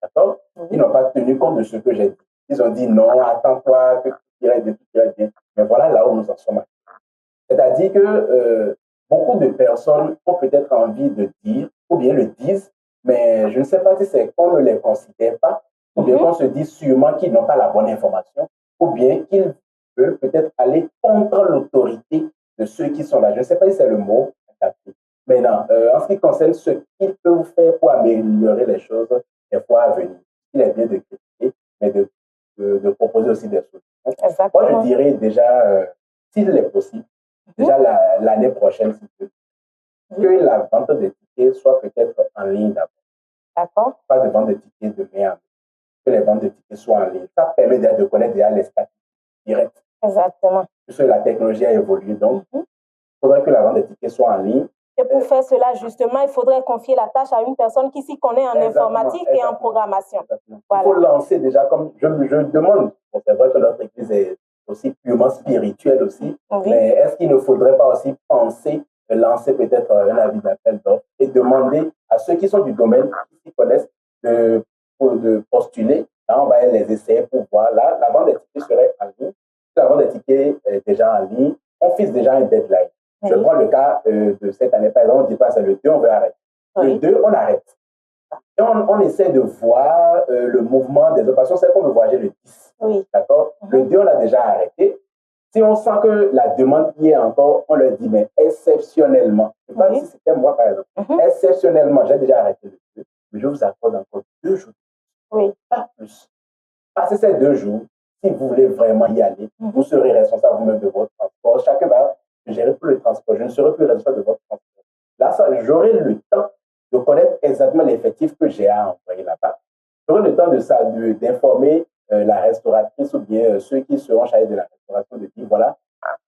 D'accord? Ils n'ont pas tenu compte de ce que j'ai dit. Ils ont dit non, attends-toi, que tout irait bien. Mais voilà là où nous en sommes. C'est-à-dire que beaucoup de personnes ont peut-être envie de dire, ou bien le disent, mais je ne sais pas si c'est qu'on ne les considère pas, ou bien qu'on se dit sûrement qu'ils n'ont pas la bonne information, ou bien qu'ils veulent peut-être aller contre l'autorité de ceux qui sont là. Je ne sais pas si c'est le mot adapté. Maintenant, en ce qui concerne ce qu'ils peuvent faire pour améliorer les choses des fois à venir, il est bien de critiquer, mais de proposer aussi des solutions. Exactement. Moi, je dirais déjà, s'il est possible, déjà l'année prochaine, que la vente des tickets soit peut-être en ligne d'abord. D'accord. Pas de vente de tickets de mai en mai. Que les ventes de tickets soient en ligne. Ça permet déjà de connaître déjà les statistiques directes. Exactement. Puisque la technologie a évolué, donc il faudrait que la vente des tickets soit en ligne. Et pour faire cela, justement, il faudrait confier la tâche à une personne qui s'y connaît en informatique et en programmation. Voilà. Il faut lancer déjà, comme je demande, bon, c'est vrai que notre église est aussi purement spirituelle aussi, mais est-ce qu'il ne faudrait pas aussi penser lancer peut-être un avis d'appel d'offres et demander à ceux qui sont du domaine, qui s'y connaissent, de postuler. Là, on va les essayer pour voir. Là, la vente des tickets serait en ligne. Si la vente des tickets est déjà en ligne, on fixe déjà un deadline. Je prends le cas de cette année, par exemple, on dit pas c'est le 2, on veut arrêter. Le 2, on arrête. Et on essaie de voir le mouvement des opérations. C'est qu'on veut voyager le 10. D'accord? Le 2, on a déjà arrêté. Si on sent que la demande y est encore, on leur dit, mais exceptionnellement, je ne sais pas si c'était moi par exemple, exceptionnellement, j'ai déjà arrêté le 2, mais je vous accorde encore 2 jours. Pas plus. Passez ces 2 jours, si vous voulez vraiment y aller, vous serez responsable vous-même de votre transport. Chacun va gérer plus le transport. Je ne serai plus responsable de votre transport. Là, j'aurai le temps de connaître exactement l'effectif que j'ai à envoyer là-bas. J'aurai le temps d'informer la restauratrice ou bien ceux qui seront chargés de la restauration de dire voilà,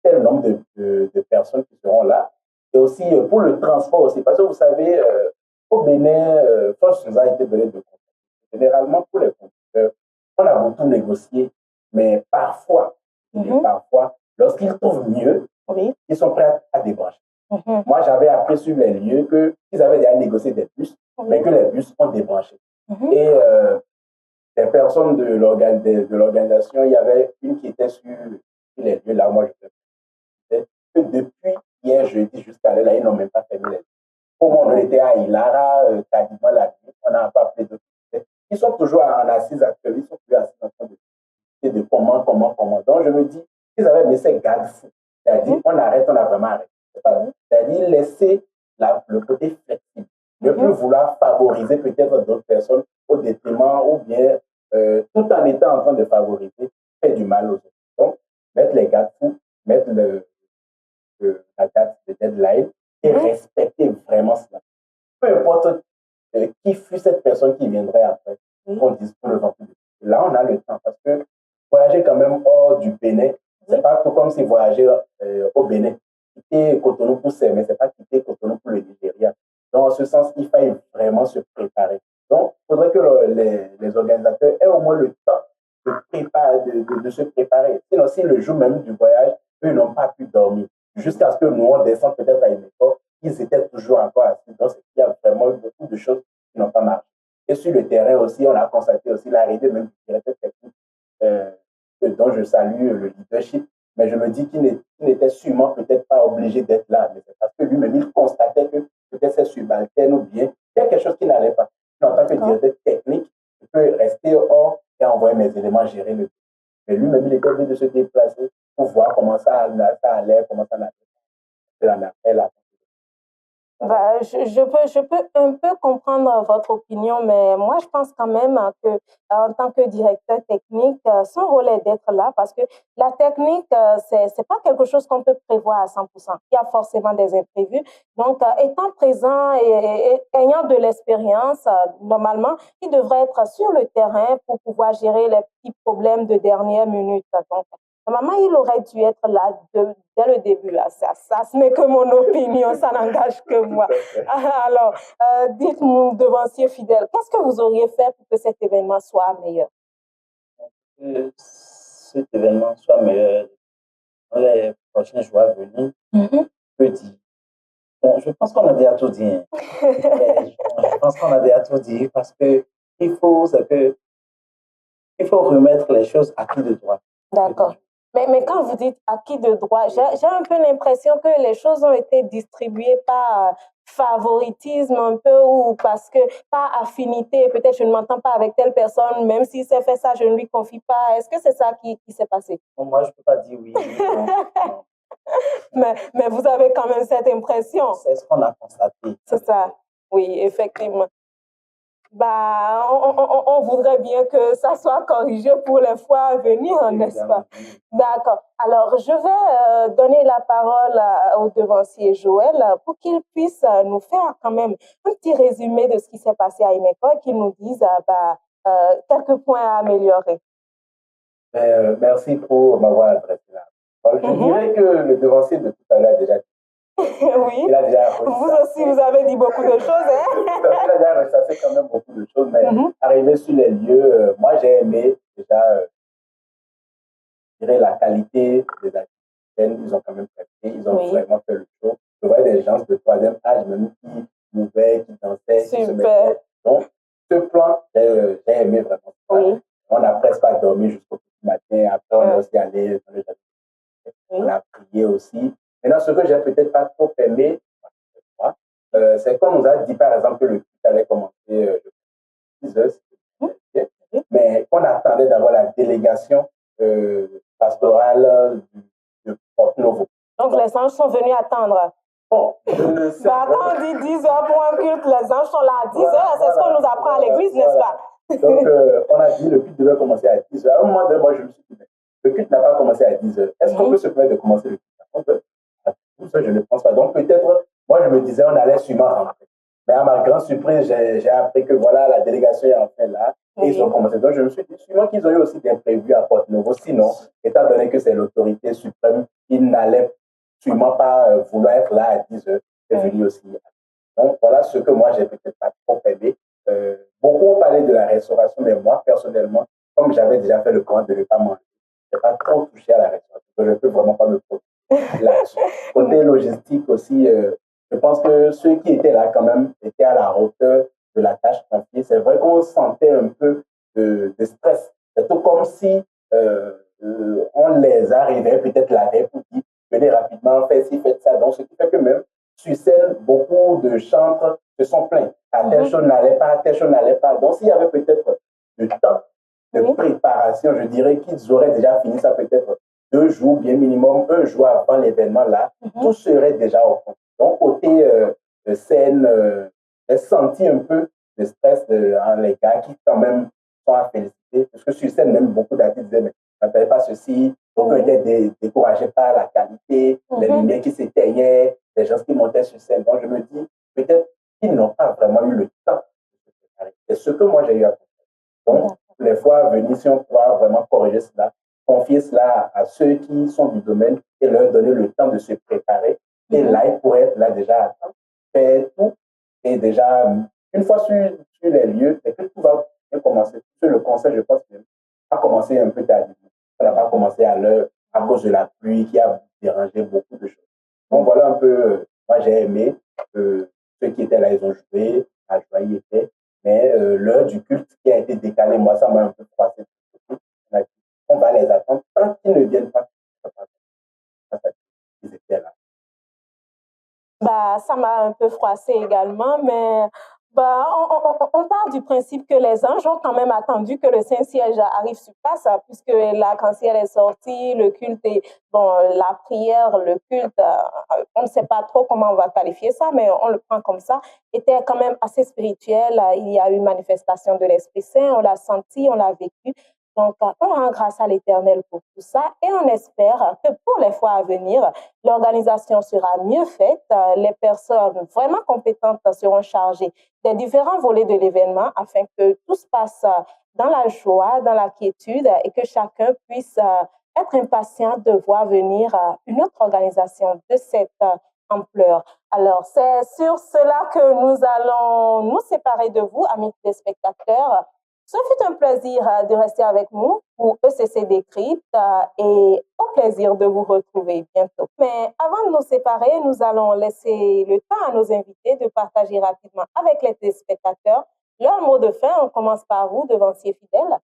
tel nombre de personnes qui seront là. Et aussi pour le transport aussi, parce que vous savez, Au Bénin, force nous a été donnée de conseils. Généralement, pour les conducteurs, on a beaucoup négocié, mais parfois, lorsqu'ils trouvent mieux, ils sont prêts à débrancher. Moi, j'avais appris sur les lieux qu'ils avaient déjà négocié des bus, mais que les bus ont débranché. Et des personnes de l'organisation, il y avait une qui était sur les lieux là, moi je disais que depuis hier jeudi jusqu'à là, ils n'ont même pas fermé les lieux. Au moment où on était à Ilara, quasiment la nuit, on a pas appelé d'autres. Ils sont toujours en assise actuellement, ils sont plus assis en train de discuter de comment. Donc je me dis, ils avaient mis ces garde-fous. C'est-à-dire, on arrête, on a vraiment arrêté. C'est-à-dire, laisser le côté flexible. Ne plus vouloir favoriser peut-être d'autres personnes au détriment ou bien tout en étant en train de favoriser, fait du mal aux autres. Donc, mettre les garde-fous, mettre la date de deadline et respecter vraiment cela. Peu importe qui fut cette personne qui viendrait après, qu'on dise pour le vent. Là, on a le temps parce que voyager quand même hors du Bénin, c'est pas tout comme si voyager au Bénin. Quitter Cotonou pour mais c'est pas quitter Cotonou pour le Nigeria. Donc, en ce sens, il faille vraiment se préparer. Donc, il faudrait que les organisateurs aient au moins le temps de se préparer. Sinon, si le jour même du voyage, eux n'ont pas pu dormir, jusqu'à ce que nous, on descende peut-être à une école, ils étaient toujours encore assis. Donc, il y a vraiment beaucoup de choses qui n'ont pas marché. Et sur le terrain aussi, on a constaté aussi l'arrivée même du directeur technique, dont je salue le leadership. Mais je me dis qu'il n'était sûrement peut-être pas obligé d'être là. Mais c'est parce que lui-même, il constatait que peut-être c'est subalterne ou bien il y a quelque chose qui n'allait pas. En tant que directeur technique, je peux rester hors et envoyer mes éléments gérer le truc. Mais lui-même, il était obligé de se déplacer pour voir comment ça allait, comment ça allait. C'est un appel à Bah, je peux un peu comprendre votre opinion, mais moi, je pense quand même que en tant que directeur technique, son rôle est d'être là parce que la technique, c'est pas quelque chose qu'on peut prévoir à 100%. Il y a forcément des imprévus. Donc, étant présent et ayant de l'expérience, normalement, il devrait être sur le terrain pour pouvoir gérer les petits problèmes de dernière minute. Donc, normalement, il aurait dû être là dès le début. Ça, ce n'est que mon opinion, ça n'engage que moi. Alors, dites-moi, devancier fidèle, qu'est-ce que vous auriez fait pour que cet événement soit meilleur? Que cet événement soit meilleur dans les prochains jours à venir, je peux dire. Bon, je pense qu'on a déjà tout dit. Hein. Je pense qu'on a déjà tout dit parce que il faut remettre les choses acquis de droit. D'accord. Mais quand vous dites acquis de droit, j'ai un peu l'impression que les choses ont été distribuées par favoritisme un peu ou parce que par affinité, peut-être je ne m'entends pas avec telle personne, même s'il s'est fait ça, je ne lui confie pas. Est-ce que c'est ça qui s'est passé? Bon, moi, je ne peux pas dire oui. Non. Mais vous avez quand même cette impression. C'est ce qu'on a constaté. C'est ça, oui, effectivement. Bah, on voudrait bien que ça soit corrigé pour les fois à venir, n'est-ce pas? D'accord. Alors, je vais donner la parole au devancier Joël pour qu'il puisse nous faire quand même un petit résumé de ce qui s'est passé à Imeco et qu'il nous dise quelques points à améliorer. Merci pour m'avoir adressé là. Je dirais que le devancier de tout à l'heure a déjà dit. Oui, vous aussi, vous avez dit beaucoup de choses. Hein? Il a déjà ressassé quand même beaucoup de choses, mais arrivé sur les lieux, moi j'ai aimé déjà je dirais, la qualité des activités. Ils ont quand même prêté, ils ont vraiment fait le show. Je vois des gens de troisième âge même qui mouvaient, qui dansaient, qui se mettaient. Donc, ce plan, j'ai aimé vraiment. Oui. On n'a presque pas dormi jusqu'au petit matin. Après, on est aussi allé dans le jardin. On a prié aussi. Maintenant, ce que j'ai peut-être pas trop aimé, c'est qu'on nous a dit, par exemple, que le culte allait commencer 10 heures, mais qu'on attendait d'avoir la délégation pastorale de Porte-Novo. Donc, les anges sont venus attendre. Bon, je ne sais pas. Quand on dit 10 heures pour un culte, les anges sont là à 10 heures. C'est ce qu'on nous apprend à l'église, n'est-ce pas? Donc, on a dit le culte devait commencer à 10 heures. À un moment donné, moi, je me suis dit, le culte n'a pas commencé à 10 heures. Est-ce qu'on peut se permettre de commencer le culte à 11 heures? Ça, je ne pense pas. Donc, peut-être, moi, je me disais, on allait sûrement rentrer. Mais à ma grande surprise, j'ai appris que voilà, la délégation est enfin là. Et ils ont commencé. Donc, je me suis dit, sûrement qu'ils ont eu aussi des imprévus à Porte-Novo. Sinon, étant donné que c'est l'autorité suprême, ils n'allaient sûrement pas vouloir être là à 10 heures. C'est venu aussi. Donc, voilà ce que moi, j'ai peut-être pas trop aimé. Beaucoup ont parlé de la restauration, mais moi, personnellement, comme j'avais déjà fait le point de ne pas manger, je n'ai pas trop touché à la restauration. Je ne peux vraiment pas me prononcer là-dessus. Côté logistique aussi, je pense que ceux qui étaient là quand même étaient à la hauteur de la tâche confiée. C'est vrai qu'on sentait un peu de stress. C'est tout comme si on les arrivait peut-être la veille pour dire venez rapidement, faites ci, faites ça. Donc, ce qui fait que même sur scène, beaucoup de chantres se sont plaints. Telle chose n'allait pas, telle chose n'allait pas. Donc, s'il y avait peut-être du temps de préparation, je dirais qu'ils auraient déjà fini ça peut-être 2 jours, bien minimum, 1 jour avant l'événement là, tout serait déjà au compte. Donc, côté scène, j'ai senti un peu de stress en les gars qui quand même sont à féliciter. Parce que sur scène, même beaucoup d'artistes disaient, mais n'appelez pas ceci. Donc, on était découragés par la qualité, les lumières qui s'éteignaient, les gens qui montaient sur scène. Donc, je me dis, peut-être qu'ils n'ont pas vraiment eu le temps de se préparer. C'est ce que moi, j'ai eu à penser. Donc, les fois à venir, si on pourra vraiment corriger cela, confier cela à ceux qui sont du domaine et leur donner le temps de se préparer. Et là, ils pourraient être là déjà à temps, faire tout. Et déjà, une fois sur les lieux, c'est que tout va bien commencer. Sur le concert, je pense, a commencé un peu tard. Ça n'a pas commencé à l'heure à cause de la pluie qui a dérangé beaucoup de choses. Donc voilà un peu, moi j'ai aimé, ceux qui étaient là, ils ont joué, la joie y était, mais l'heure du culte qui a été décalée, moi ça m'a un peu froissé. On va les attendre tant qu'ils ne viennent pas. Ils étaient là. Bah, ça m'a un peu froissé également, mais bah, on part du principe que les anges ont quand même attendu que le Saint-Siège arrive sur place, puisque l'arc-en-ciel est sorti, le culte est, bon, la prière, le culte, on ne sait pas trop comment on va qualifier ça, mais on le prend comme ça, était quand même assez spirituel. Il y a eu manifestation de l'Esprit Saint, on l'a senti, on l'a vécu. Donc, on rend grâce à l'Éternel pour tout ça et on espère que pour les fois à venir, l'organisation sera mieux faite. Les personnes vraiment compétentes seront chargées des différents volets de l'événement afin que tout se passe dans la joie, dans la quiétude et que chacun puisse être impatient de voir venir une autre organisation de cette ampleur. Alors, c'est sur cela que nous allons nous séparer de vous, amis téléspectateurs. Ce fut un plaisir de rester avec nous pour ECC Décrypte et au plaisir de vous retrouver bientôt. Mais avant de nous séparer, nous allons laisser le temps à nos invités de partager rapidement avec les téléspectateurs leur mot de fin. On commence par vous, devancier fidèle.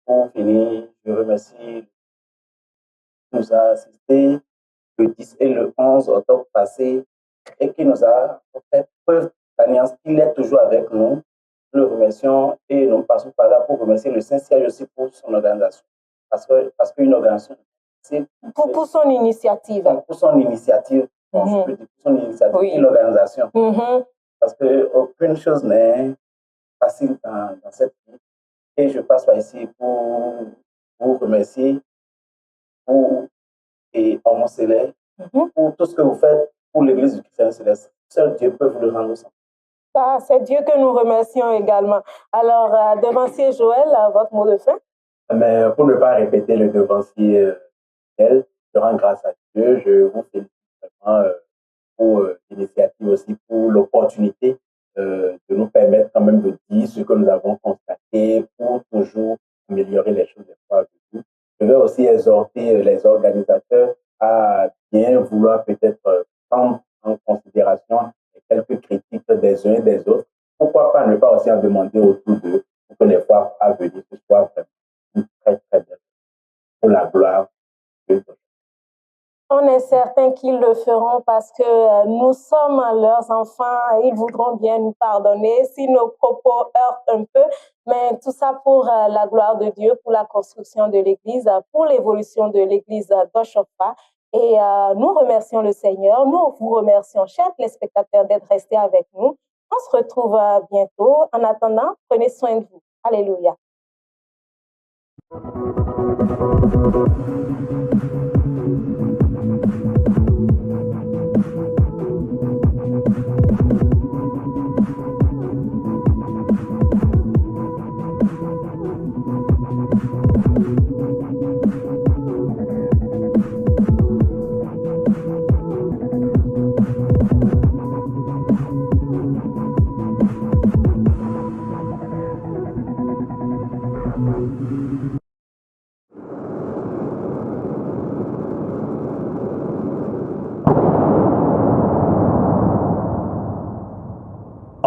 Pour finir, je remercie qui nous a assistés le 10 et le 11 octobre passé et qui nous a fait preuve d'alliance qu'il est toujours avec nous. Nous le remercions et nous passons par là pour remercier le Saint-Siège aussi pour son organisation. Parce qu'une organisation, c'est pour son initiative. Pour son initiative, je peux dire pour son initiative et l'organisation. Parce qu'aucune chose n'est facile dans cette vie. Et je passe par ici pour vous remercier et Homo Céleste pour tout ce que vous faites pour l'Église du Christ Céleste. Seul Dieu peut vous le rendre ça. C'est Dieu que nous remercions également. Alors, devancier Joël, votre mot de fin? Mais pour ne pas répéter le devancier, je rends grâce à Dieu. Je vous félicite vraiment pour l'initiative aussi, pour l'opportunité de nous permettre quand même de dire ce que nous avons constaté pour toujours améliorer les choses des fois avec vous. Je vais aussi exhorter les organisateurs à bien vouloir peut-être prendre en considération quelques critiques des uns et des autres. Pourquoi pas ne pas aussi en demander autour d'eux pour que les fois à venir ce soit vraiment très très bien pour la gloire de Dieu. On est certain qu'ils le feront parce que nous sommes leurs enfants et ils voudront bien nous pardonner si nos propos heurtent un peu, mais tout ça pour la gloire de Dieu, pour la construction de l'Église, pour l'évolution de l'Église d'Oshofa. Et nous remercions le Seigneur, nous vous remercions, chers téléspectateurs, d'être restés avec nous. On se retrouve bientôt. En attendant, prenez soin de vous. Alléluia.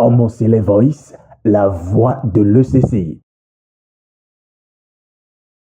Homo Voice, la voix de l'ECCI.